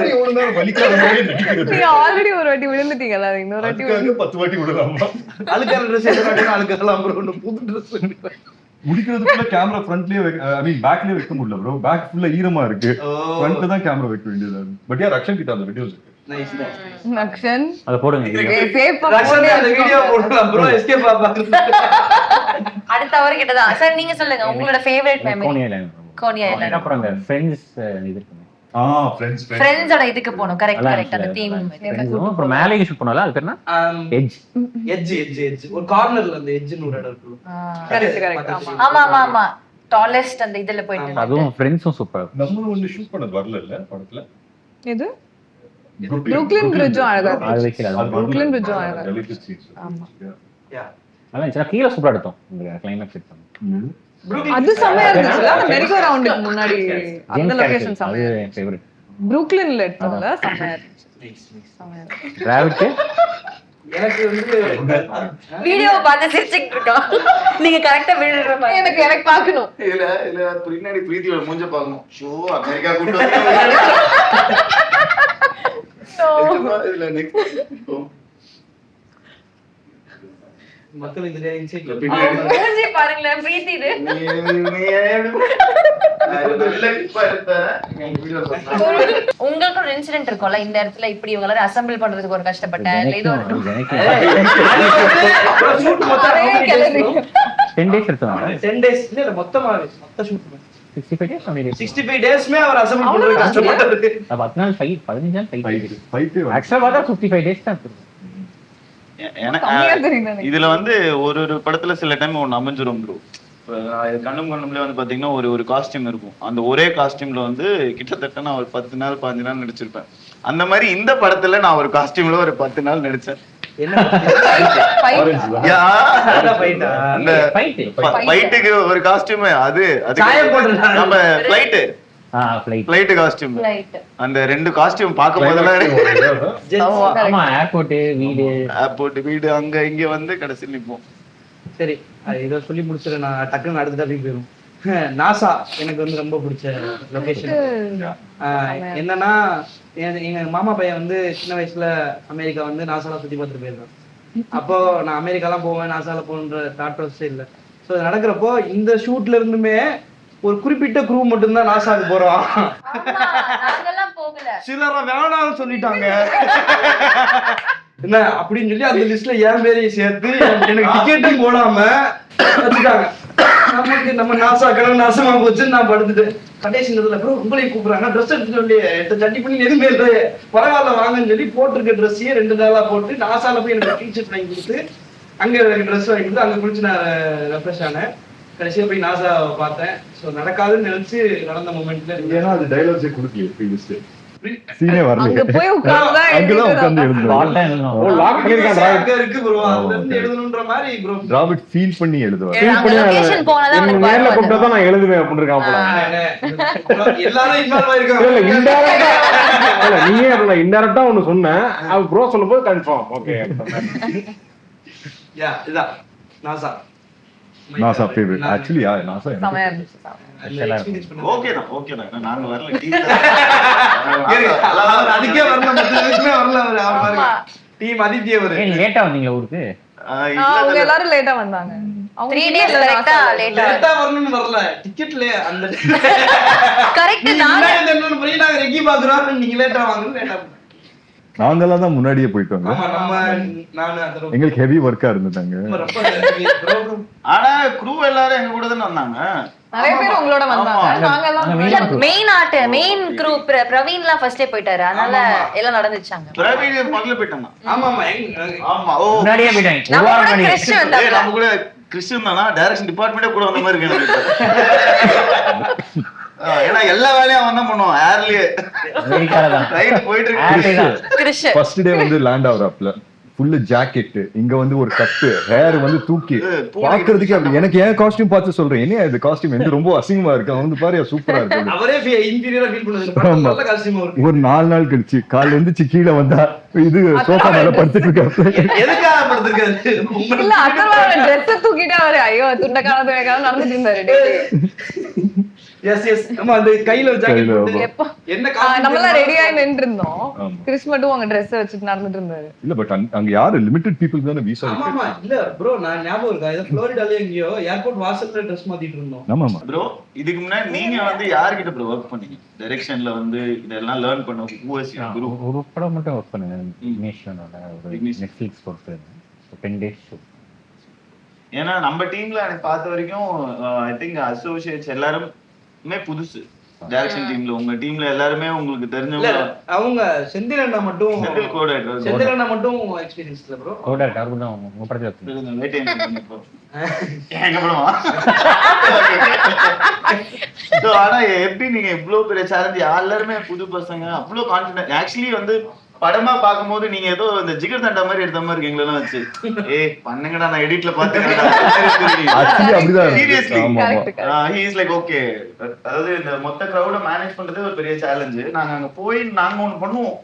வலிக்காத மாதிரி நடிக்கிறது. நீங்க ஆல்ரெடி ஒரு வாட்டி விழுந்துட்டீங்கல்ல, இன்னொரு வாட்டி 10 வாட்டி விடலாமா? அழுக்கான ட்ரெஸ் எடுத்து அழுக்கலாம் ப்ரோ, புது ட்ரெஸ் முடிக்கிறதுக்குள்ள கேமரா ஃப்ரண்ட்லயே ஐ மீன் பேக்லயே வைக்க முடியல ப்ரோ. பேக் ஃபுல்லா ஈரமா இருக்கு, ஃப்ரண்ட்ல தான் கேமரா வைக்க வேண்டியது. பட் யார் ரக்ஷன் கிட்ட அந்த வீடியோஸ் இருக்கு. நைஸ் நக்ஷன் அத போடுங்க. ரக்ஷன் அந்த வீடியோ போடலாம் ப்ரோ, எஸ்கேப் பாப்பாங்க. அடுத்த அவர் கிட்ட தான். சார் நீங்க சொல்லுங்க உங்களோட favourite memory. Coney island. Coney island. அப்புறம் அந்த ஃப்ரெண்ட்ஸ் இது இருக்கு. ஃப்ரெண்ட்ஸோட இதுக்கு போணும். கரெக்ட் அந்த தீம். அப்புறம் மேலே ஷூட் பண்ணல, அது பேர் என்ன? எட்ஜ் ஒரு கார்னர்ல அந்த எட்ஜ்னு ஒரு இடம் இருக்கு. கரெக்ட். ஆமா டாலஸ்ட் அந்த இதுல போயிட்டு அதுவும் ஃப்ரெண்ட்ஸும் சூப்பர். நம்ம வந்து ஷூட் பண்ணது வரல இல்ல படத்துல. இது புரூக்ளின் பிரிட்ஜும் அழகா இருக்கு. அது வைக்கல, அது புரூக்ளின் பிரிட்ஜும் அழகா இருக்கு. ஆமா அதான் சின்ன கீழ சூப்பரா எடுத்தோம் இந்த கிளைமாக்ஸ் எடுத்தோம். அது செமையா இருந்துச்சுல, மெரிகோ ரவுண்டுக்கு முன்னாடி அந்த லொகேஷன் அது செமையா. என் ஃபேவரட். புரூக்ளின்ல எடுத்தோம்ல, செமையா இருந்துச்சு. செமையா இருந்துச்சு. டிராவிட் எனக்கு வந்து வீடியோ பார்த்து சிரிச்சிட்டு இருக்கோம். நீங்க கரெக்ட்டா விழுற மாதிரி எனக்கு பார்க்கணும். இல்ல பின்னாடி பிரீத்தியோட மூஞ்ச பார்க்கணும். ஷோ அமெரிக்கா கூட்டி இதுல நெக்ஸ்ட் மக்கள் இந்த இன்சைட்ல மூஞ்சி பாருங்களேன் பிரீத்தி இது. உங்களுக்கு ஒரு இன்சிடென்ட் இருக்கும்ல, இந்த இடத்துல இப்படி இவங்க எல்லாரும் அசெம்பிள் பண்றதுக்கு ஒரு கஷ்டப்பட்டேன் இல்ல இது ஒரு 10 days எடுத்தோம். 10 days இல்ல மொத்தமா மொத்த ஷூட் 65 days அப்படி 65 டேஸ்மே அவர் அசெம்பிள் பண்றது கஷ்டப்பட்டாரு. 10 நாள் ஃபைட், 15 நாள் ஃபைட். ஃபைட் ஆக்சுவலா பார்த்தா 55 days தான் இருக்கு. கம்மியா தெரியுது. இதுல வந்து ஒரு படத்துல சில டைம் ஒண்ணு அமைஞ்சிரும் ப்ரோ. கண்ணும்ல வந்து பாத்தீங்கன்னா ஒரு காஸ்டியூம் இருக்கும். அந்த ஒரே காஸ்டியூம்ல வந்து கிட்டத்தட்ட நான் ஒரு 10 நாள் 15 நாள் நடிச்சிருப்பேன். அந்த மாதிரி இந்த படத்துல நான் ஒரு காஸ்டியூம்ல ஒரு 10 நாள் நடிச்சேன். அந்த ஃபைட்டுக்கு ஒரு காஸ்டியூம், அது நம்ம ஃபிளைட் காஸ்டியூம். அந்த 2 காஸ்டியூம் பார்க்கும் போதெல்லாம் ஆமா ஏர்போர்ட் வீடு அங்க இங்க வந்து கடைசியில் நிப்போம். சரி இதை சொல்லி முடிச்சிட்டு நான் டக்குன்னு அடுத்த டாபிக் போயிடும். நாசா எனக்கு வந்து ரொம்ப பிடிச்ச லொகேஷன். என்னன்னா எங்க மாமா பையன் வந்து சின்ன வயசுல அமெரிக்கா வந்து நாசால சுத்தி பார்த்துட்டு போயிருக்கான். அப்போ நான் அமெரிக்காலாம் போவேன், நாசால போகணுன்ற தாட் ப்ராசஸே இல்லை. ஸோ நடக்கிறப்போ இந்த ஷூட்ல இருந்துமே ஒரு குறிப்பிட்ட குரூ மட்டும்தான் நாசாவுக்கு போறோம். சிலர வேணாம்னு சொல்லிட்டாங்க என்ன அப்படின்னு சொல்லி அந்த லிஸ்ட்ல என் பேரையும் சேர்த்து எனக்கு டிக்கெட்டும் போடாம வச்சுட்டாங்க. நமக்கு நம்ம நாசா கிழமை நாசமா போச்சுன்னு நான் படுத்துட்டேன். கடைசி நேரத்துல ப்ரோ உங்களையும் கூப்பிடுறாங்க, ட்ரெஸ் எடுத்து சொல்லி சட்டி பண்ணி எதுவுமே இல்லை, பரவாயில்ல வாங்கன்னு சொல்லி போட்டிருக்க ட்ரெஸ்ஸையே 2 நாளா போட்டு நாசால போய் எனக்கு டீஷர்ட் வாங்கி கொடுத்து அங்க எனக்கு ட்ரெஸ் வாங்கி கொடுத்து அங்க குளிச்சு நான் ரெஃப்ரெஷ் ஆனேன். கடைசியா போய் நாசா பார்த்தேன். ஸோ நடக்காதுன்னு நினைச்சு நடந்த மூமெண்ட்ல ஏன்னா அது டைலாக்ஸே கொடுக்கல, ப்ரீவியஸ் சீனே வரல. அங்க போய் உட்கார்ந்தா அங்கதான் உட்கார்ந்து எழுதுறோம். ஓ லாக் பண்ணிருக்கான் இருக்கு ப்ரோ, அதுல இருந்து எழுதணும்ன்ற மாதிரி ப்ரோ டிராவிட் ஃபீல் பண்ணி எழுதுவார். லொகேஷன் போனதா எனக்கு நேர்ல கூப்பிட்டா தான் நான் எழுதுவேன் அப்படின்னு இருக்கான் போல. எல்லாரும் இன்வால்வ் ஆயிருக்காங்க. இல்ல இன்டைரக்டா இல்ல நீயே இல்ல இன்டைரக்டா ஒன்னு சொன்னேன், அது ப்ரோ சொல்லும்போது கன்ஃபார்ம் ஓகே. யா இதான் நாசா நாசா ஃபேவரட் ஆக்சுவலி. நாசா செமையா இருந்துச்சு. ஓகேதான் நாங்க வரல. அதுக்கே வரல டீம் அதித்தியே வரு. லேட்டா வந்தீங்களா ஊருக்கு? அவங்க எல்லாரும் லேட்டா வந்தாங்க. அவங்க 3 days கரெக்ட்டா லேட்டா வரணும்னு வரல, டிக்கெட்ல அந்த கரெக்ட். நான் என்னன்னு போய் நாங்க ரெக்கி பாக்குறோம், நீங்க லேட்டா வாங்க லேட்டா நாங்கெல்லாம் தான் முன்னாடியே போயிட்டோங்க. ஆமா நானு அதெல்லாம் எங்களுக்கு ஹெவி ஒர்க்கா இருந்துட்டாங்க. ரொம்ப ஆனா க்ரூ எல்லாரும் எங்க கூட தானே வந்தாங்க. நிறைய பேர் உங்களோட வந்தாங்க. நாங்கெல்லாம் மெயின் க்ரூ பிரவீன்லாம் ஃபர்ஸ்டே போயிட்டாரு, அதனால எல்லாம் நடந்துச்சாங்க. பிரவீன் முதல்ல போயிட்டாங்க. ஆமா ஆமா ஓ முன்னாடியே போயிட்டாங்க. ஒரு நம்ம வாரம் கூட முன்னாடி. கிறிஸ்டியன் வந்தாங்க. நம்ம கூட கிறிஸ்டியன் தானா டைரக்ஷன் டிபார்ட்மெண்ட்டே கூட வந்த மாதிரி இருக்கு எனக்கு. ஏன்னா எல்லா வேலையும் அவன் தான் பண்ணுவான் ஏர்லயே. அமெரிக்கால தான். ரைட் போயிட்டு ஆர்டே தான். கிறிஸ்டியன் ஃபர்ஸ்ட் டே வந்து லேண்ட் ஆவறாப்ல ஃபுல்லு ஜாக்கெட், இங்க வந்து ஒரு கப்பு, ஹேர் வந்து தூக்கி பாக்குறதுக்கே அப்படி. எனக்கு ஏன் காஸ்டியூம் பார்த்து சொல்றேன், என்ன இது காஸ்டியூம் வந்து ரொம்ப அசிங்கமா இருக்கு, அவன் வந்து பாரு சூப்பரா இருக்கு. அவரே இன்டீரியரா ஃபீல் பண்ணுது. நல்ல காஸ்டியூமா இருக்கு. ஒரு 4 நாள் கழிச்சு காலைல எழுந்துச்சு கீழே வந்தா இது சோஃபா மேல படுத்துட்டு இருக்காரு. எதுக்காக படுத்துருக்காரு? இல்ல அத்தர்வா ட்ரெஸ் தூக்கிட்டு அவரு ஐயோ துண்டக்கான நடந்துட்டு இருந்தாரு. எஸ் எஸ் ஆமா அந்த கையில ஜாக்கெட் போட்டு எப்போ என்ன நம்ம எல்லாம் ரெடி ஆகி நின்று இருந்தோம். கிறிஸ் மட்டும் அங்க ட்ரெஸ் வச்சுட்டு நடந்துட்டு இருந்தாரு. இல்ல பட் அங்க யாரு லிமிட்டட் பீப்புள் தான வீசா ஆமா இருக்கு. ஆமா இல்ல ப்ரோ நான் ஞாபகம் இருக்கா இது ஃப்ளோரிடால எங்கயோ ஏர்போர்ட் வாசல்ல ட்ரெஸ் மாத்திட்டு இருந்தோம். ஆமா ஆமா ப்ரோ இதுக்கு முன்னாடி நீங்க வந்து யார்கிட்ட ப்ரோ வர்க் பண்ணீங்க டைரக்ஷன்ல வந்து இதெல்லாம் லேர்ன் பண்ண ஹூஎஸ் குரு ஒரு படம் மட்டும் ஒர்க் பண்ணுங்க. இக்னிஷனோட ஒரு நெட்ஃபிளிக்ஸ் போட்டு 10 days ஷோ. ஏன்னா நம்ம டீம்ல எனக்கு பார்த்த வரைக்கும் ஐ திங்க் அசோசியேட்ஸ் எல்லாருமே புதுசு டைரக்ஷன் டீம்ல. உங்க டீம்ல எல்லாருமே உங்களுக்கு இல்ல தெரிஞ்சவங்க. அவங்க செந்திலண்ணா மட்டும் செந்தில் கோடைரக்டர் செந்திலண்ணா மட்டும் எக்ஸ்பீரியன்ஸ் இல்ல ப்ரோ. கோடர் டார்பு தான் உங்க படத்துல இருக்கு. வெயிட் எங்க படமா? சோ ஆனா எப்படி நீங்க இவ்ளோ பெரிய சேலஞ்ச் எல்லாருமே புது பசங்க அவ்ளோ கான்ஃபிடன்ட் ஆக்சுவலி வந்து படமா பாக்கும்போது நீங்க ஏதோ இந்த ஜிகர் தண்டா மாதிரி எடுத்த மாதிரி இருக்கு எங்களெல்லாம் வச்சு. ஏய் பண்ணுங்கடா நான் எடிட்ல பாத்துக்கிறேன். ஆக்சுவலி அப்படிதான் சீரியஸ்லி ஆமா ஆமா he is like okay. அதாவது இந்த மொத்த கிரவுட மேனேஜ் பண்றதே ஒரு பெரிய சேலஞ்ச். நாங்க அங்க போய் நாங்க ஒன்னு பண்ணுவோம்,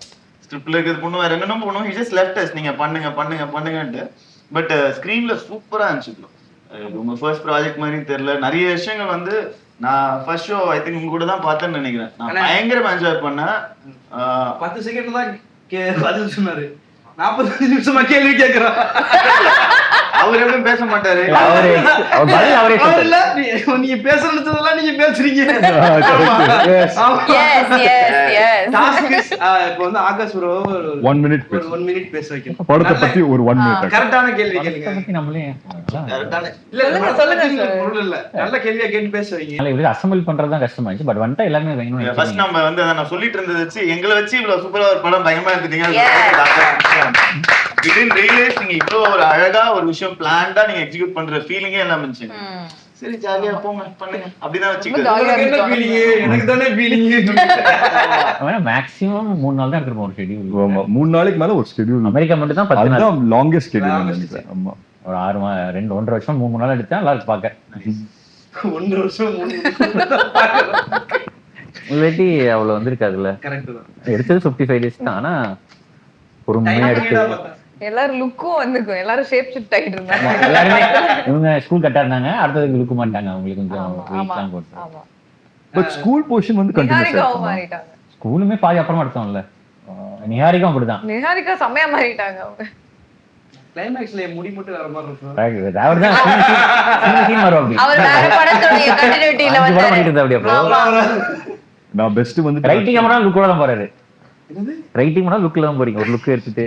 ஸ்கிரிப்ட்ல இருக்கிறது பண்ணுவோம், வேற என்னென்ன பண்ணுவோம். he just left us நீங்க பண்ணுங்க பண்ணுங்க பண்ணுங்கன்ட்டு. பட் ஸ்கிரீன்ல சூப்பரா இருந்துச்சு. உங்க ஃபர்ஸ்ட் ப்ராஜெக்ட் மாதிரி தெரியல. நிறைய விஷயங்கள் வந்து நான் ஃபர்ஸ்ட் ஷோ ஐ திங்க் உங்க கூட தான் பார்த்தேன்னு நினைக்கிறேன். நான் பயங்கரமா என்ஜாய் பண்ணேன். 10 செகண்ட் தான் பதில் சொன்னாரு. 45 நிமிஷமா கேள்வி கேக்குறான். அவர் எப்பவும் பேச மாட்டாரு. நீங்க பேசுறதெல்லாம் நீங்க பேசுறீங்க. இப்ப வந்து ஆகாஷ் ப்ரோ 1 minute பேச 1 minute பேச வைக்கணும். படத்தை பத்தி ஒரு 1 minute கரெக்டான கேள்வி கேளுங்க. நம்மளே இல்ல சொல்லுங்க பொருள் இல்ல நல்ல கேள்வியா கேட்டு பேச வைங்க. இப்படி அசெம்பிள் பண்றது தான் கஷ்டமாயிடுச்சு. பட் வந்துட்டா எல்லாமே வேணும். ஃபர்ஸ்ட் நம்ம வந்து அத நான் சொல்லிட்டு இருந்தது வச்சு எங்களை வச்சு இவ்வளவு சூப்பரா ஒரு படம் பயங்கரமா எடுத்துட்டீங்க. Didn't realize நீங்க இவ்வளவு ஒரு அழகா ஒரு விஷயம் பிளான்டா நீங்க எக்ஸிக்யூட் பண்ற ஃபீலிங்கே எல்லாம் இருந்துச்சு. சரி ஜாலியா போங்க பண்ணுங்க அப்படிதான் வச்சுக்கிறேன். எனக்கு தானே ஃபீலிங். மேக்ஸிமம் 3 நாள் தான் எடுத்துப்போம் ஒரு ஷெட்யூல். ஆமா 3 நாளைக்கு மேல ஒரு ஷெட்யூல். அமெரிக்கா மட்டும் தான் 10 நாள். அதுதான் லாங்கெஸ்ட் ஷெட்யூல் நினைக்கிறேன். ஆமா ஒரு 1.5 வருஷம் 3 நாள் எடுத்தா நல்லா இருக்கு பாக்க. 1 வருஷம் 3 இல்லாட்டி அவ்வளவு வந்திருக்காதுல்ல. கரெக்ட் தான். எடுத்தது 55 days தான். ஆனா பொறுமையா எடுத்து எல்லாரும் லுக்கும் வந்துக்கும். எல்லாரும் ஷேப் ஷிஃப்ட் ஆகிட்டு இருந்தாங்க. எல்லாருமே இவங்க ஸ்கூல் கட்டா இருந்தாங்க, அடுத்ததுக்கு லுக்க மாட்டாங்க. அவங்களுக்கு கொஞ்சம் வீக்லாம் போட்டு. ஆமா பட் ஸ்கூல் போர்ஷன் வந்து கண்டினியூஸா நிஹாரிகாவும் மாறிட்டாங்க. ஸ்கூலுமே பாதி அப்புறமா எடுத்தோம்ல. நிஹாரிகாவும் அப்படிதான். நிஹாரிகா செம்மையா மாறிட்டாங்க அவங்க. கிளைமாக்ஸ்ல முடி மட்டும் வர மாதிரி இருக்கும். அவர்தான் சீன் வருவாங்க. அவர் வேற படத்தோட கண்டினியூட்டில வந்து படம் பண்ணிட்டு இருந்தா அப்படியே. நான் பெஸ்ட் வந்து ரைட்டிங் மட்டும் லுக்கோட தான் போறாரு. ரைட்டிங் மட்டும் லுக்ல தான் போறீங்க. ஒரு லுக் எடுத்துட்டு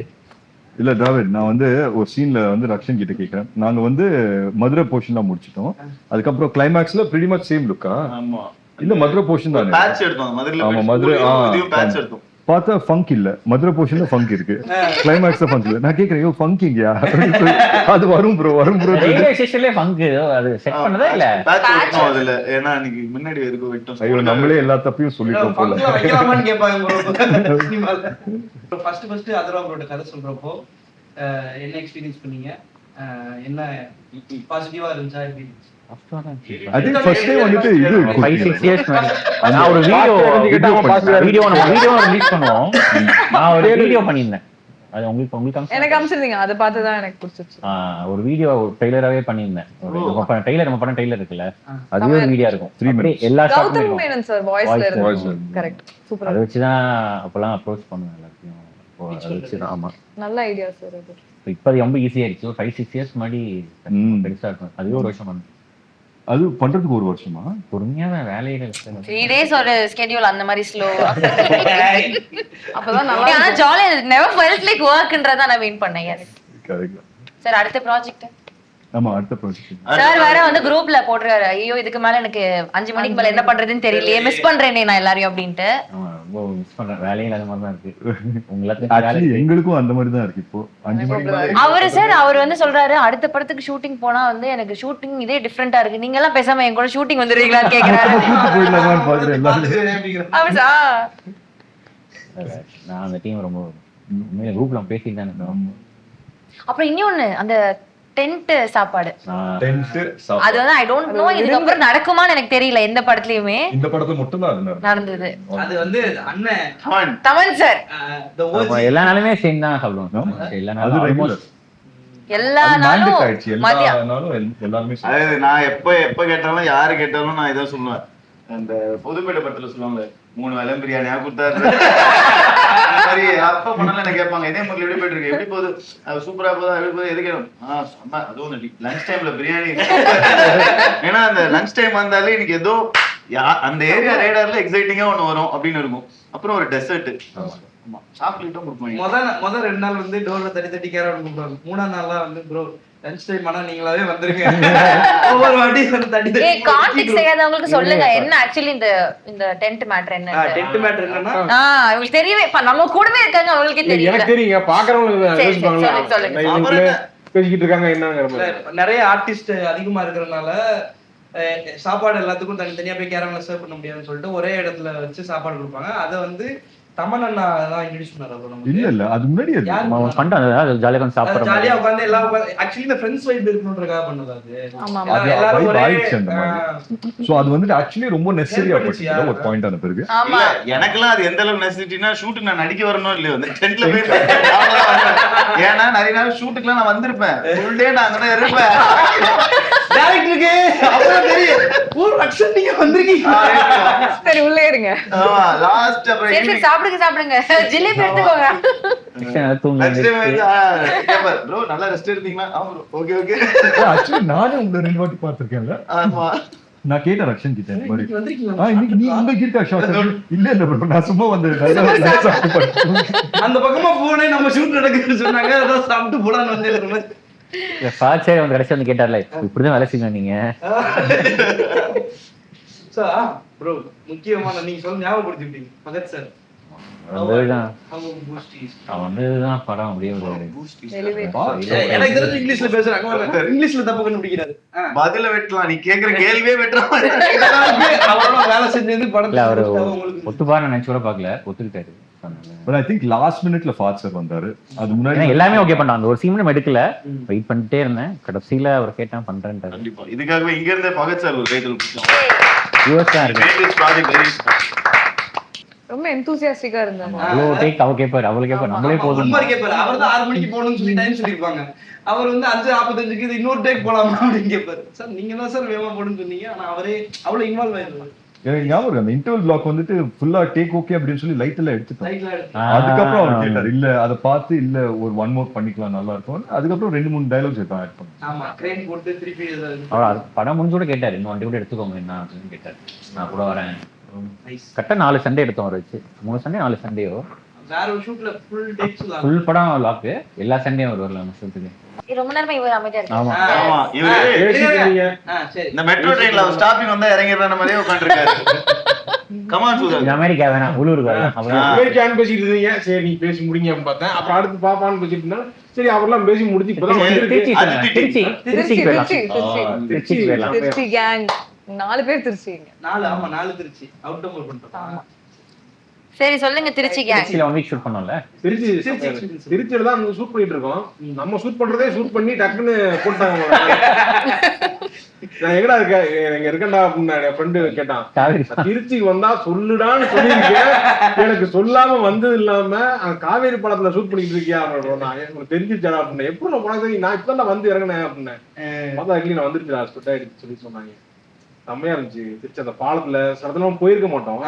இல்ல டிராவிட், நான் வந்து ஒரு சீன்ல வந்து ரக்ஷன் கிட்ட கேக்குறேன். நாங்க வந்து மதுரை போர்ஷன் தான் முடிச்சிட்டோம். அதுக்கப்புறம் கிளைமாக்ஸ்ல pretty much சேம் லுக்கா? ஆமா இல்ல மதுரை போர்ஷன் தானே. பேட்ச் எடுத்தோம் மதுரைல. ஆமா மதுரை இதுவும் பேட்ச் எடுத்தோம். பார்த்தா ஃபங்க் இல்ல. மதுரை போர்ஷன்ல ஃபங்க் இருக்கு, கிளைமாக்ஸ்ல ஃபங்க் இல்ல. நான் கேக்குறேன் யோ ஃபங்க் இங்கயா? அது வரும் ப்ரோ வரும் ப்ரோ. ரயில்வே ஸ்டேஷன்லயே ஃபங்க் அது செட் பண்ணதா இல்ல? பேட்ச் எடுத்தோம் அதுல. ஏன்னா அன்னைக்கு முன்னாடி வரைக்கும் விட்டோம். ஐயோ நம்மளே எல்லா தப்பையும் சொல்லிட்டோம் போல. ஃபங்க்ல வைக்கலாமான்னு கேட்பாங்க ப்ரோ சினிமால. ஃபர்ஸ்ட் அதரா ப்ரோட கதை சொல்றப்போ என்ன எக்ஸ்பீரியன்ஸ் பண்ணீங்க? என்ன பாசிட்டிவா இருந்துச்சா? எப்படி இருந்துச்சு? I think first time வந்துட்டு இது 5-6 years நான் ஒரு வீடியோ ரிலீஸ் பண்ணுவோம். நான் ஒரு வீடியோ பண்ணியிருந்தேன். அது உங்களுக்கு எனக்கு அம்சிருந்தீங்க. அதை பார்த்து தான் எனக்கு பிடிச்சிருச்சு. ஒரு வீடியோ ட்ரெய்லராவே பண்ணியிருந்தேன். ட்ரெய்லர் நம்ம படம் ட்ரெய்லர் இருக்குல்ல, அதுவே ஒரு வீடியோ இருக்கும். 3 minutes எல்லா கௌதம் மேனன் சார் வாய்ஸ்ல இருந்து. கரெக்ட் சூப்பரா. அதை வச்சு தான் அப்பெல்லாம் அப்ரோச் பண்ணுவேன் எல்லாத்தையும். அதை வச்சு தான். ஆமா நல்ல ஐடியா சார் அது. இப்போ ரொம்ப ஈஸியா ஆயிடுச்சு. ஒரு 5-6 years முன்னாடி பெருசா இருக்கும். அதுவே ஒரு வருஷம் பண்ணு. அது பண்றதுக்கு ஒரு வருஷமா? பொறுமையா வேலையில 3 days ஒரு ஸ்கெடியூல் அந்த மாதிரி ஸ்லோ. அப்பதான் நல்லா ஆனா ஜாலியா நெவர் ஃபெல்ட் லைக் வர்க்ன்றத நான் மீன் பண்ணேன். Yes correct. சார் அடுத்த ப்ராஜெக்ட் ஆமா அடுத்த ப்ராஜெக்ட். சார் வேற வந்து குரூப்ல போடுறாரு, ஐயோ இதுக்கு மேல எனக்கு 5 மணிக்கு மேல என்ன பண்றதுன்னு தெரியலையே, மிஸ் பண்றேனே நான் எல்லாரையும் அப்படின்ட்டு. ரொம்ப மிஸ் பண்றேன். வேலையில அது மாதிரி தான் இருக்கு உங்களுக்கு. ஆக்சுவலி எங்களுக்கும் அந்த மாதிரி தான் இருக்கு இப்போ. 5 மணிக்கு அவர் வந்து சொல்றாரு அடுத்த படத்துக்கு ஷூட்டிங் போனா வந்து எனக்கு ஷூட்டிங் இதே டிஃபரெண்டா இருக்கு, நீங்க எல்லாம் பேசாம என் கூட ஷூட்டிங் வந்துருவீங்களான்னு கேக்குறாரு. போயிடலாமான்னு பாக்குறேன் எல்லாரும். நான் அந்த டீம் ரொம்ப உண்மையில குரூப்ல பேசிட்டு தான் இருக்கோம். அப்புறம் இன்னொன்னு அந்த டென்ட் சாப்பாடு, டென்ட் அது வந்து ஐ டோன்ட் நோ இதுக்கப்புறம் நடக்குமான்னு எனக்கு தெரியல எந்த படத்துலயுமே. இந்த படத்துல மட்டும் தான் அது நடந்தது. அது வந்து அண்ணன் தமன் சார் எல்லா நாளுமே சேம் தான் சாப்பிடுவோம். எல்லா நாளும் ஆல்மோஸ்ட் எல்லா நாளும் மதியம். எல்லாருமே அதாவது நான் எப்ப கேட்டாலும் யாரு கேட்டாலும் நான் இதான் சொல்லுவேன். அந்த புதுப்பேட்டை படத்துல சொல்லுவாங்க 3 வேளை பிரியாணியா கொடுத்தாரு. அந்த மாதிரி அப்ப பண்ணல என்ன கேட்பாங்க, இதே மாதிரி எப்படி போயிட்டு இருக்கு, எப்படி போகுது, சூப்பரா போதா, எப்படி போகுது, எது கேட்கும், சொன்னா அதுவும் லஞ்ச் டைம்ல பிரியாணி. ஏன்னா அந்த லஞ்ச் டைம் வந்தாலே எனக்கு ஏதோ அந்த ஏரியா ரேடார்ல எக்ஸைட்டிங்கா ஒண்ணு வரும் அப்படின்னு இருக்கும். அப்புறம் ஒரு டெசர்ட் சாக்லேட்டும் கொடுப்பாங்க. முதல் 2 நாள் வந்து டோர்ல தட்டி கேரட் கொடுப்பாங்க. 3ஆம் நாள்லாம் வந்து ப்ரோ லஞ்ச் டைம் ஆனா நீங்களாவே வந்துருங்க. ஒவ்வொரு வாட்டி தட்டி தட்டி கான்டெக்ட் செய்யாதவங்களுக்கு சொல்லுங்க என்ன ஆக்சுவலி இந்த டென்ட் மேட்டர் என்ன. டென்ட் மேட்டர் என்னன்னா உங்களுக்கு தெரியவே நம்ம கூடவே இருக்காங்க அவங்களுக்கே தெரியல. எனக்கு தெரியுங்க, பாக்குறவங்களுக்கு பேசிக்கிட்டு இருக்காங்க என்னங்கிற மாதிரி. நிறைய ஆர்டிஸ்ட் அதிகமா இருக்கிறதுனால சாப்பாடு எல்லாத்துக்கும் தனித்தனியா போய் கேரம்ல சர்வ் பண்ண முடியாதுன்னு சொல்லிட்டு ஒரே இடத்துல வச்சு சாப்பாடு கொடுப்பாங்க. அதை வந்து தமன் அண்ணா தான் இன்ட்ரோடியூஸ் பண்ணாரு. இல்ல அது முன்னாடி பண்றாங்க ஜாலியா வந்து சாப்பிடுறாங்க. ஜாலியா உட்கார்ந்து எல்லாம் ஆக்சுவலி இந்த ஃப்ரெண்ட்ஸ் வைப் இருக்கணும்ன்றதுக்காக பண்ணது அது. அது வைப் ஆயிடுச்சு அந்த மாதிரி. சோ அது வந்து ஆக்சுவலி ரொம்ப நெசசரியா போச்சு ஒரு பாயிண்ட் ஆன பிறகு. ஆமா எனக்கெல்லாம் அது எந்த அளவுக்கு நெசசிட்டினா ஷூட் நான் நடிக்க வரணும் இல்லையோ அந்த டென்ட்ல போய் ஏன்னா நிறைய நாள் ஷூட்டுக்குலாம் நான் வந்திருப்பேன். ஃபுல் டே நான் அங்கதான் இருப்பேன். டைரக்டருக்கு அப்புறம் தெரியும் ஒரு அக்ஷன் நீங்க வந்திருக்கீங்க. சரி உள்ளே இருங்க. ஆமா லாஸ்ட் அப்புறம் சரி சாப்பிடுங்க ஜிலேபி எடுத்துக்கோங்க. ப்ரோ நல்லா ரெஸ்ட் எடுத்தீங்களா? Okay okay. ஆக்சுவலி நானே உங்களை 2 வாட்டி பார்த்திருக்கேன்ல. ஆமா நான் கேட்டேன் ரக்ஷன் கிட்ட வந்திருக்கீங்களா? இன்னைக்கு நீ உங்களுக்கு இருக்கா ஷாட்? இல்ல ப்ரோ நான் சும்மா வந்து அந்த பக்கமா போனே நம்ம ஷூட் நடக்குதுன்னு சொன்னாங்க. அதான் சாப்பிட்டு போலான்னு வந்து பாச்சே வந்து கடைசி வந்து கேட்டார்ல இப்படிதான் வேலை செய்யணும் நீங்க. ப்ரோ முக்கியமான நீங்க சொல்ல ஞாபகப்படுத்திட்டீங்க பகத் சார். அவன்தான் படம் அப்படியே எனக்கு தெரிஞ்சு இங்கிலீஷ்ல பேசுறாங்க. இங்கிலீஷ்ல தப்பு கண்டுபிடிக்கிறாரு. பதில வெட்டலாம், நீ கேக்குற கேள்வியே வெட்டலாம். அவரோட வேலை செஞ்சது படத்துல அவரு ஒத்துப்பாரு நினைச்சு கூட பாக்கல, ஒத்துக்கிட்டாரு. But I think last minuteல ஃபாத் சார் வந்தாரு. அது முன்னாடி எல்லாமே ஓகே பண்ணாங்க. அந்த ஒரு சீன் எடுக்கல, வெயிட் பண்ணிட்டே இருந்தேன். கடைசியில அவர் கேட்டா பண்றேன்ட்டாரு. கண்டிப்பா இதுக்காகவே இங்க இருந்தே பகத் சார் ஒரு கைதல் கொடுத்தோம். யூஎஸ் தான் இருக்கு. ரொம்ப எந்தூசியாஸ்டிக்கா இருந்தாங்க. அவ்வளோ டேக் அவ கேட்பாரு, அவளு கேட்பாரு, நம்மளே போதும். அவர் தான் 6 மணிக்கு போகணும்னு சொல்லி டைம் சொல்லிருப்பாங்க. அவர் வந்து 5:45க்கு இது இன்னொரு டேக் போலாமா அப்படின்னு கேட்பாரு. சார் நீங்க தான் சார் வேகமா போடுன்னு சொன்னீங்க. ஆனா அவரே அவ்வளவு இன்வால்வ் ஆயிருந்தாரு. எனக்கு ஞாபகம் அந்த இன்டர்வல் பிளாக் வந்துட்டு ஃபுல்லா டேக் ஓகே அப்படின்னு சொல்லி லைட் எல்லாம் எடுத்துட்டோம். அதுக்கப்புறம் அவர் கேட்டாரு இல்ல அதை பார்த்து இல்ல ஒரு 1 மோர் பண்ணிக்கலாம் நல்லா இருக்கும். அதுக்கப்புறம் 2-3 டயலாக்ஸ் எடுத்து ஆட் பண்ணோம். ஆமா கிரேன் போட்டு திருப்பி அவர் படம் முடிஞ்சோட கேட்டாரு இன்னும் வண்டி கூட எடுத்துக்கோங்க என்ன அப்படின்னு கேட்டாரு. நான் கூட வரேன். கரெக்டா 4 சண்டே எடுத்தோம் அவர் வச்சு. 3 சண்டே 4 சண்டேயோ வேற ஒரு ஷூட்ல ஃபுல் டேக்ஸ் ஃபுல் படம் லாக். எல்லா சண்டேயும் அவர் வரல நம்ம ஷூட்டுக்கு. ரொம்ப நேரமா இவர் அமைதியா இருக்காரு. ஆமா ஆமா இவரு சரி இந்த மெட்ரோ ட்ரெயின்ல ஸ்டாப்பிங் வந்தா இறங்கிடுற மாதிரியே உட்கார்ந்திருக்காரு. கமான் சூதர் அமெரிக்கா வேணாம் உள்ளூருக்கு வரேன். அமெரிக்கான்னு பேசிட்டு இருந்தீங்க. சரி நீ பேசி முடிங்க அப்படின்னு பார்த்தேன். அப்புறம் அடுத்து பாப்பான்னு பேசிட்டு இருந்தா சரி அவர்லாம் பேசி முடிச்சு இப்பதான் திருச்சி கேங் 4 பேர் திருச்சிங்க. 4 திருச்சி அவுட் டோர் பண்ணிட்டோம். சரி சொல்லுங்க திருச்சி கேங். திருச்சில 1 வீக் ஷூட் பண்ணோம்ல. திருச்சியில தான் ஷூட் பண்ணிட்டு இருக்கோம். நம்ம ஷூட் பண்றதே ஷூட் பண்ணி டக்குன்னு போட்டாங்க. நான் எங்கடா இருக்க எங்க இருக்கேன்டா அப்படின்னு என் ஃப்ரெண்டு கேட்டான். திருச்சிக்கு வந்தா சொல்லுடான்னு சொல்லியிருக்கேன், எனக்கு சொல்லாம வந்தது இல்லாம காவேரி படத்துல ஷூட் பண்ணிட்டு இருக்கியா அப்படின்னு தெரிஞ்சிருச்சாடா அப்படின்னு. எப்படி நான் போனா நான் இப்பதான் வந்து இறங்கினேன் அப்படின்னு பார்த்தா நான் வந்துருச்சுடா ஸ்பெட் ஆயிடுச்சு சொல்லி சொன்னாங்க. செம்மையா இருந்துச்சு. திருச்சி அந்த பாலத்துல சடத்துல போயிருக்க மாட்டோம்.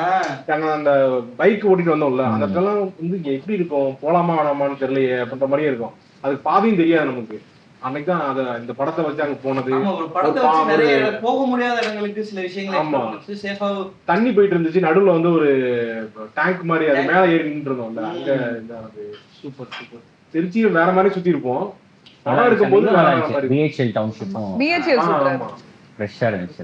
அந்த பைக் ஓட்டிட்டு வந்தோம்ல அந்த இடத்துல வந்து இங்க எப்படி இருக்கும் போலாமா வேணாமான்னு தெரியலையே அப்படின்ற மாதிரியே இருக்கும். அதுக்கு பாதையும் தெரியாது நமக்கு. அன்னைக்கு தான் அது இந்த படத்தை வச்சு அங்க போனது. ஆமா, ஒரு படத்தை வச்சு நிறைய போக முடியாத இடங்களுக்கு சில விஷயங்களை சேஃபா தண்ணி போயிட்டு இருந்துச்சு, நடுவுல வந்து ஒரு டேங்க் மாதிரி அது மேல ஏறி நின்று இருந்தோம்ல, அங்க இதானது. Super super. திருச்சியில வேற மாதிரி சுத்தி இருப்போம். படம் இருக்கும்போது பிஹெச்எல் டவுன்ஷிப்பும் பிஹெச்எல் சூப்பரா ஃப்ரெஷ்ஷா இருந்துச்சு.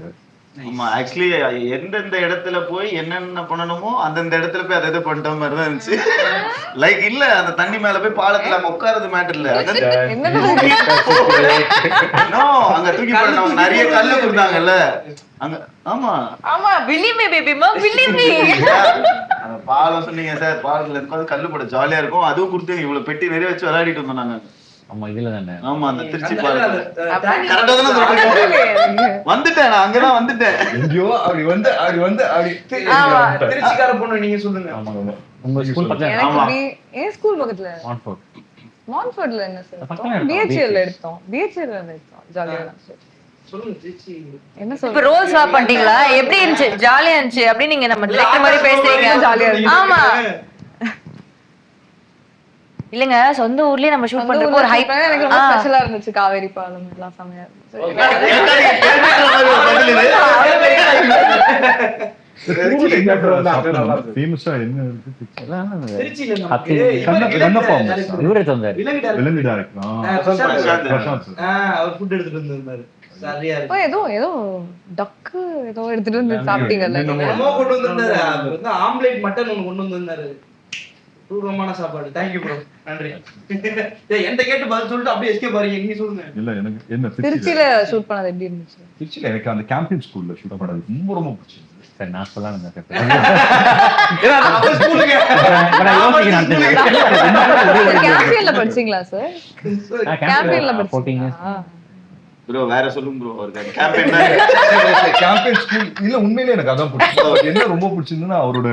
ஆமா, ஆக்சுவலி எந்தெந்த இடத்துல போய் என்னென்ன பண்ணணுமோ அந்தந்த இடத்துல போய் அதை பண்ணிட்ட மாதிரி தான் இருந்துச்சு. லைக் இல்ல அந்த தண்ணி மேல போய் பாலத்துல நம்ம உட்கார்றது மேட்டர் இல்ல, அங்க தூக்கி போடுறாங்க, நிறைய கல்லு கொடுத்தாங்கல்ல அங்க. ஆமா ஆமா, பிலீவ் மீ பேபிமா, பிலீவ் மீ. அந்த பாலம் சொன்னீங்க சார், பாலத்துல உட்கார்ந்து கல்லு போட ஜாலியா இருக்கும். அதுவும் கொடுத்து இவ்வளவு பெட்டி நிறைய வச்சு விளையாடிட்டு வந்தோம் நாங்க. ஆமா, இதுல தானே. ஆமா, அந்த திருச்சி பாலம் கரெக்டா தானே வந்துட்டேன் நான், அங்கதான் வந்துட்டேன். எங்கயோ அப்படி திருச்சிக்கார பொண்ணு நீங்க சொல்லுங்க. ஆமா, உங்க ஸ்கூல் பக்கத்துல. எனக்கு ஏன் ஸ்கூல் பக்கத்துல மான்ஃபோர்ட். மான்ஃபோர்ட்ல என்ன சார் பிஹெச்எல் எடுத்தோம். பிஹெச்எல் எடுத்தோம், ஜாலியா இருந்துச்சு. சொல்லுங்க திருச்சி. என்ன இப்ப சொல்ற? ரோல் ஸ்வாப் பண்ணிட்டீங்களா? எப்படி இருந்துச்சு? ஜாலியா இருந்துச்சு அப்படி நீங்க நம்ம டைரக்டர் மாதிரி பேசுறீங்க. ஜாலியா இருந்துச்சு. ஆமா இல்லங்க, சொந்த ஊர்லயே நம்ம ஷூட் பண்றப்போ ஒரு ஹைப் எனக்கு ரொம்ப ஸ்பெஷலா இருந்துச்சு. காவேரி பாலம் எல்லாம் செமையா இருந்துச்சு. ஃபேமஸா என்ன இருக்கு திருச்சியில இவரே தந்தாரு. விலங்கு டைரக்டர் அவர் ஃபுட் எடுத்துட்டு வந்திருந்தாரு. சரியா இருக்கு. ஏதோ டக்கு ஏதோ எடுத்துட்டு வந்து சாப்பிட்டீங்கல்ல. என்னமோ கொண்டு வந்திருந்தாரு. அவர் வந்து ஆம்லேட் மட்டன் ஒன்னு கொண்டு வந்திருந்தாரு. தூரமான சாப்பாடு. தேங்க்யூ ப்ரோ, நன்றி. என்கிட்ட கேட்டு பதில் சொல்லிட்டு அப்படியே எஸ்கே பாருங்க. நீங்க சொல்லுங்க. இல்ல எனக்கு என்ன திருச்சியில ஷூட் பண்ணது எப்படி இருந்துச்சு? திருச்சியில எனக்கு அந்த கேம்பியன் ஸ்கூல்ல ஷூட் பண்ணது ரொம்ப பிடிச்சிருந்தது. சரி, நான் சொல்லலாம். கேம்பியன்ல படிச்சீங்களா சார்? கேம்பியன்ல படிச்சீங்களா? ப்ரோ வேற சொல்லுங்க ப்ரோ. ஒரு கேம்பெயின் கேம்பியன் ஸ்கூல் இல்ல, உண்மையிலேயே எனக்கு அதான் பிடிச்சது. என்ன ரொம்ப பிடிச்சிருந்ததுன்னா அவரோட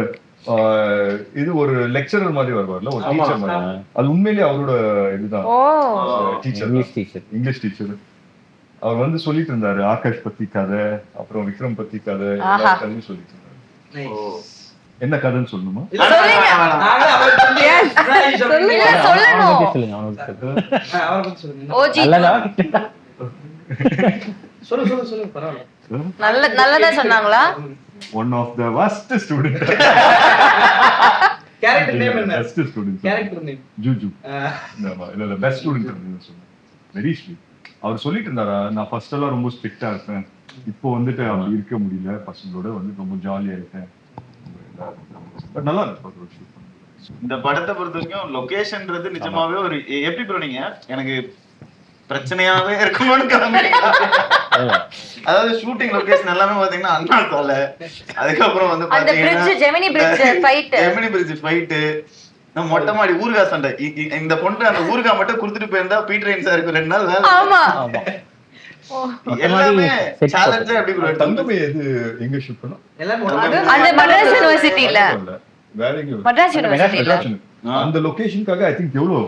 இது ஒரு லெக்சரர் மாதிரி வருவார்ல, ஒரு டீச்சர் மாதிரி. அது உண்மையிலேயே அவரோட இதுதான். Teacher, English teacher. அவர் வந்து சொல்லிட்டு இருந்தாரு ஆகாஷ் பத்தி கதை, அப்புறம் விக்ரம் பத்தி கதை, எல்லா கதையும் சொல்லிட்டு இருந்தாரு. என்ன கதைன்னு சொல்லணுமா? சொல்லுங்க பரவாயில்ல. நல்லதா சொன்னாங்களா? One of the worst student. Character name என்ன? Best student. கேரக்டர் நேம் ஜூஜு. இல்ல பெஸ்ட் ஸ்டூடண்ட் அப்படின்னு சொன்னாங்க. Very sweet. அவர் சொல்லிட்டு இருந்தாரா, நான் ஃபர்ஸ்ட் எல்லாம் ரொம்ப ஸ்ட்ரிக்ட்டா இருப்பேன், இப்போ வந்துட்டு அப்படி இருக்க முடியல, பசங்களோட வந்து ரொம்ப ஜாலியா இருக்கேன். பட் நல்லா இருக்கு. இந்த படத்தை பொறுத்த வரைக்கும் லொகேஷன்ன்றது நிஜமாவே ஒரு எப்படி ப்ரோ நீங்க எனக்கு பிரச்சனையாவே இருக்கணும்னு கிளம்பிட்டீங்க. அதாவது ஷூட்டிங் லொகேஷன் எல்லாமே பாத்தீங்கன்னா அண்ணா சாலை, அதுக்கப்புறம் வந்து பாத்தீங்கன்னா ஜெமினி பிரிட்ஜ் ஃபைட், நம்ம மொட்டை மாடி ஊர்கா சண்டை. இந்த பொண்ணு அந்த ஊர்கா மட்டும் கொடுத்துட்டு போயிருந்தா பீட்டர் சாருக்கு 2 நாள் வேலை. ஆமா எல்லாமே சேலஞ்சே. எப்படி ப்ரோ தங்கமே எது எங்க ஷூட் பண்ணோம்? அந்த மദ്രാസ് யுனிவர்சிட்டில. Very good. மദ്രാസ് யுனிவர்சிட்டில அந்த லொகேஷனுக்காக ஐ திங்க் எவ்வளவு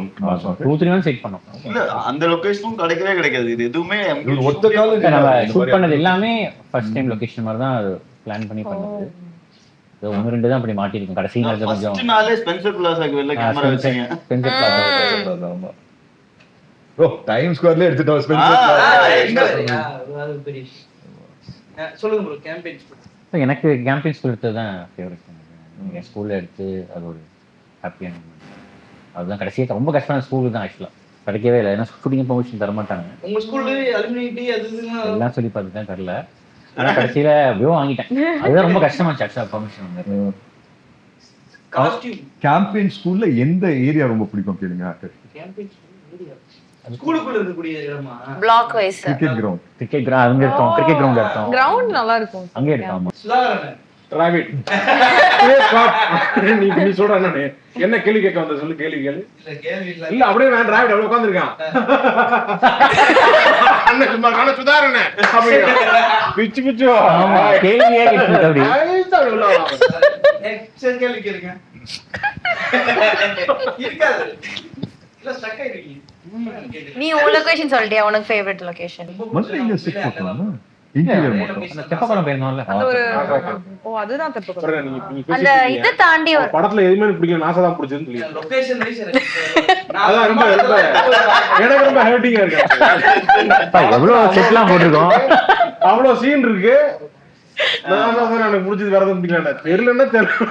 2-3 நாள் செட் பண்ணோம். இல்ல அந்த லொகேஷனும் கிடைக்காது. இது எதுவுமே ஒத்த காலம் நம்ம ஷூட் பண்ணது எல்லாமே ஃபர்ஸ்ட் டைம் லொகேஷன் மாதிரி தான் பிளான் பண்ணி பண்ணது. இது 1-2 தான் அப்படி மாட்டி இருக்கும். கடைசி நேரத்துல கொஞ்சம் ஃபர்ஸ்ட் நாளே ஸ்பென்சர் பிளாஸாக்கு வெளில கேமரா வச்சீங்க. Spencer Plaza. ஆமா ப்ரோ, டைம் ஸ்கொயர்ல எடுத்துட்டோம் ஸ்பென்சர். சொல்லுங்க ப்ரோ. கேம்பெயின் ஸ்கூல் எனக்கு கேம்பியன் ஸ்கூல் எடுத்தது தான் ஃபேவரட். என் ஸ்கூல்ல எடுத்து அது ஒரு ஹாப்பியான அதுதான். கடைசியாக ரொம்ப கஷ்டமான ஸ்கூல் தான் ஆக்சுவலாக கிடைக்கவே இல்லை. ஏன்னா ஷூட்டிங் பெர்மிஷன் தர மாட்டாங்க. உங்க ஸ்கூல்ல அலுமினிட்டி அது எல்லாம் சொல்லி பார்த்து தான் தரல. ஆனா கடைசியில வியோ வாங்கிட்டேன். அதுதான் ரொம்ப கஷ்டமாச்சு ஆக்சுவலாக பெர்மிஷன் வந்து. காஸ்டியூம் கேம்பியன் ஸ்கூல்ல எந்த ஏரியா ரொம்ப பிடிக்கும் கேளுங்க. கேம்பியன் ஏரியா ஸ்கூலுக்குள்ள இருக்கக்கூடிய இடமா? Block wise cricket ground. Cricket ground அங்க இருக்கும். கிரிக்கெட் கிரவுண்ட் இருக்கும். கிரவுண்ட் நல்லா இருக்கும். அங்கே இருக்கும். சுதாகரன் டிராவிட் நீ சொல்ற என்ன கேள்வி கேட்க வந்த சொல்லு. கேள்வி கேளு. இல்ல அப்படியே நான் டிராவிட் அப்படியே உட்கார்ந்திருக்கான். அண்ணன் சும்மா காண சுதாரண பிச்சு பிச்சு ஆமா கேள்வியே கேட்குது அப்படி. நெக்ஸ்ட் கேள்வி கேளுங்க. இருக்காது. இல்ல ஸ்டக் ஆயிடுவீங்க. நீ உன் லொகேஷன் சொல்லிட்டியா? உனக்கு ஃபேவரட் லொகேஷன்? மதுரை எங்க செட் போட்டாங்க? இன்டீரியர் மட்டும் அந்த தெப்பக்குளம் போயிருந்தோம்ல அந்த ஒரு அதுதான் தப்பு. நீங்க அந்த இதை தாண்டி ஒரு படத்துல எதுவுமே எனக்கு பிடிக்கல, நாசா தான் பிடிச்சதுன்னு சொல்லி லொகேஷன் வைஸ் அதான் ரொம்ப எனக்கு ரொம்ப ஹர்ட்டிங்கா இருக்கு. எவ்வளவு செட்லாம் போட்டிருக்கோம், அவ்வளவு சீன் இருக்கு. நான் தான் சார் எனக்கு பிடிச்சது வேற எதுவும் பிடிக்கல, தெரியலன்னா தெரியல.